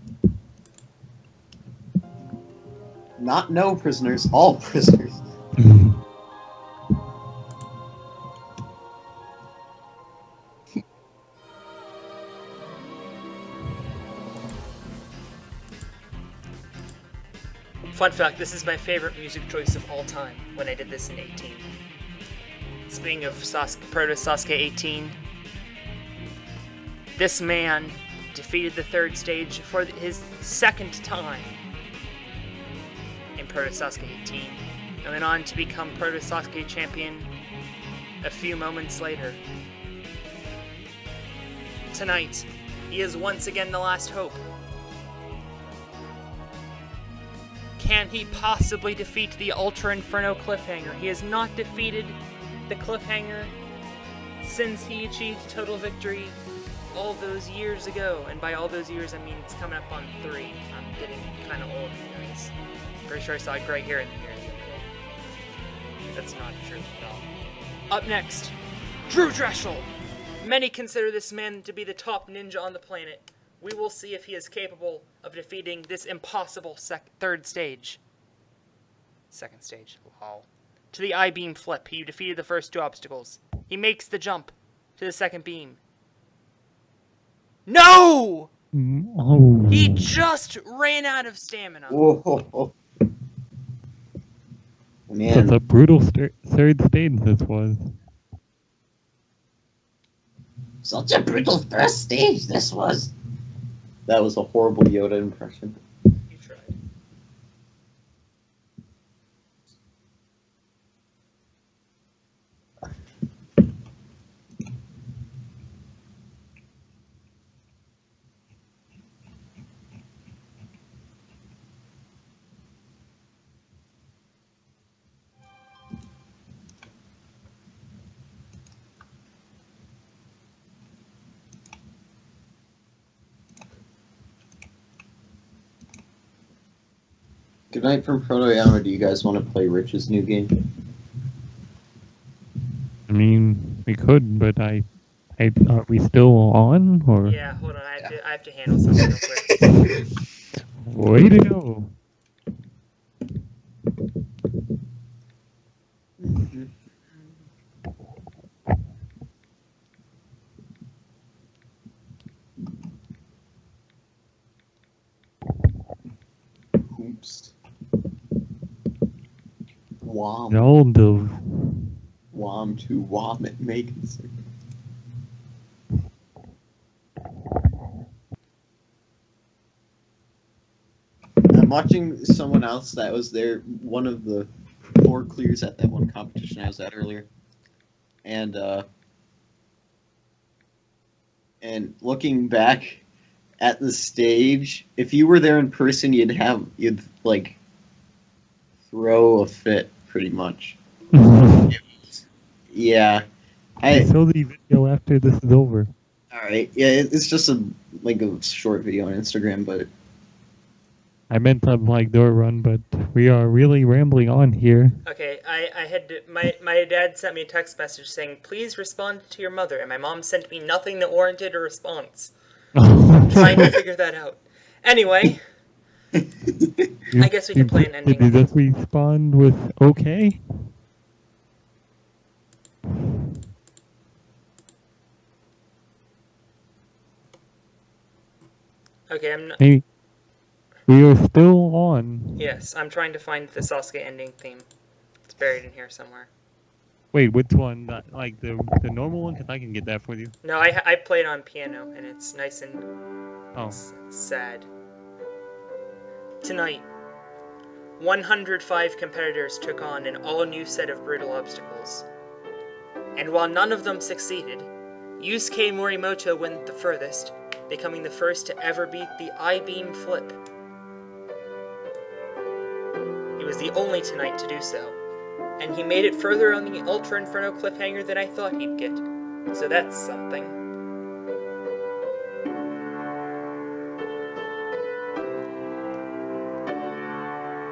[SPEAKER 2] Not no prisoners, all prisoners.
[SPEAKER 1] Fun fact, this is my favorite music choice of all time when I did this in 18. Speaking of Proto Sasuke 18, this man defeated the third stage for his second time in Proto Sasuke 18, and went on to become Proto Sasuke champion a few moments later. Tonight, he is once again the last hope. Can he possibly defeat the Ultra Inferno cliffhanger? He has not defeated the cliffhanger since he achieved total victory all those years ago. And by all those years, I mean it's coming up on 3. I'm getting kind of old, you guys. Pretty sure I saw a gray hair in the mirror the other day. That's not true at all. Up next, Drew Dreschel. Many consider this man to be the top ninja on the planet. We will see if he is capable of defeating this impossible third stage. Second stage. Wow. To the I-beam flip. He defeated the first 2 obstacles. He makes the jump to the second beam. No!
[SPEAKER 7] Oh.
[SPEAKER 1] He just ran out of stamina.
[SPEAKER 2] Whoa. Man.
[SPEAKER 7] That's a brutal third stage this was.
[SPEAKER 8] Such a brutal first stage this was.
[SPEAKER 2] That was a horrible Yoda impression.
[SPEAKER 1] You tried.
[SPEAKER 2] Good night from Proto. Or do you guys want to play Rich's new game?
[SPEAKER 7] I mean, we could, but are we still on, or?
[SPEAKER 1] Yeah, hold on. I have to handle something real quick.
[SPEAKER 7] Way to go.
[SPEAKER 2] Oops. Wom.
[SPEAKER 7] Y'all do.
[SPEAKER 2] Wom to Wom it makes. I'm watching someone else that was there, one of the 4 clears at that one competition I was at earlier. And looking back at the stage, if you were there in person, you'd like throw a fit pretty much. Yeah.
[SPEAKER 7] I saw the video after this is over.
[SPEAKER 2] Alright, yeah, it's just a short video on Instagram, but
[SPEAKER 7] I meant to do a run, but we are really rambling on here.
[SPEAKER 1] Okay, I had to, my dad sent me a text message saying, please respond to your mother, and my mom sent me nothing that warranted a response. I'm trying to figure that out. Anyway, I guess we can play an ending.
[SPEAKER 7] Did you just respond with okay?
[SPEAKER 1] Okay, I'm not...
[SPEAKER 7] Hey, we are still on.
[SPEAKER 1] Yes, I'm trying to find the Sasuke ending theme. It's buried in here somewhere.
[SPEAKER 7] Wait, which one? Like the normal one? Because I can get that for you.
[SPEAKER 1] No, I played on piano, and it's nice and sad. Tonight, 105 competitors took on an all-new set of brutal obstacles. And while none of them succeeded, Yusuke Morimoto went the furthest, becoming the first to ever beat the I-beam flip. He was the only tonight to do so, and he made it further on the Ultra Inferno cliffhanger than I thought he'd get, so that's something.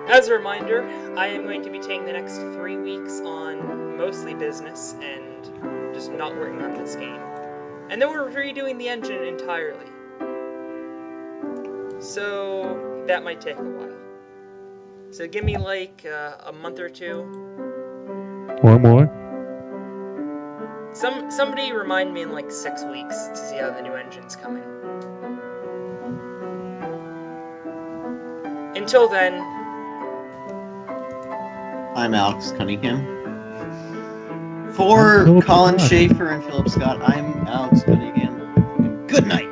[SPEAKER 1] As a reminder, I am going to be taking the next 3 weeks on mostly business and just not working on this game. And then we're redoing the engine entirely. So that might take a while. So give me like a month or 2.
[SPEAKER 7] Or more.
[SPEAKER 1] Somebody remind me in like 6 weeks to see how the new engine's coming. Until then,
[SPEAKER 2] I'm Alex Cunningham. For Colin Schaefer and Philip Scott, I'm Alex Cunningham. Good night.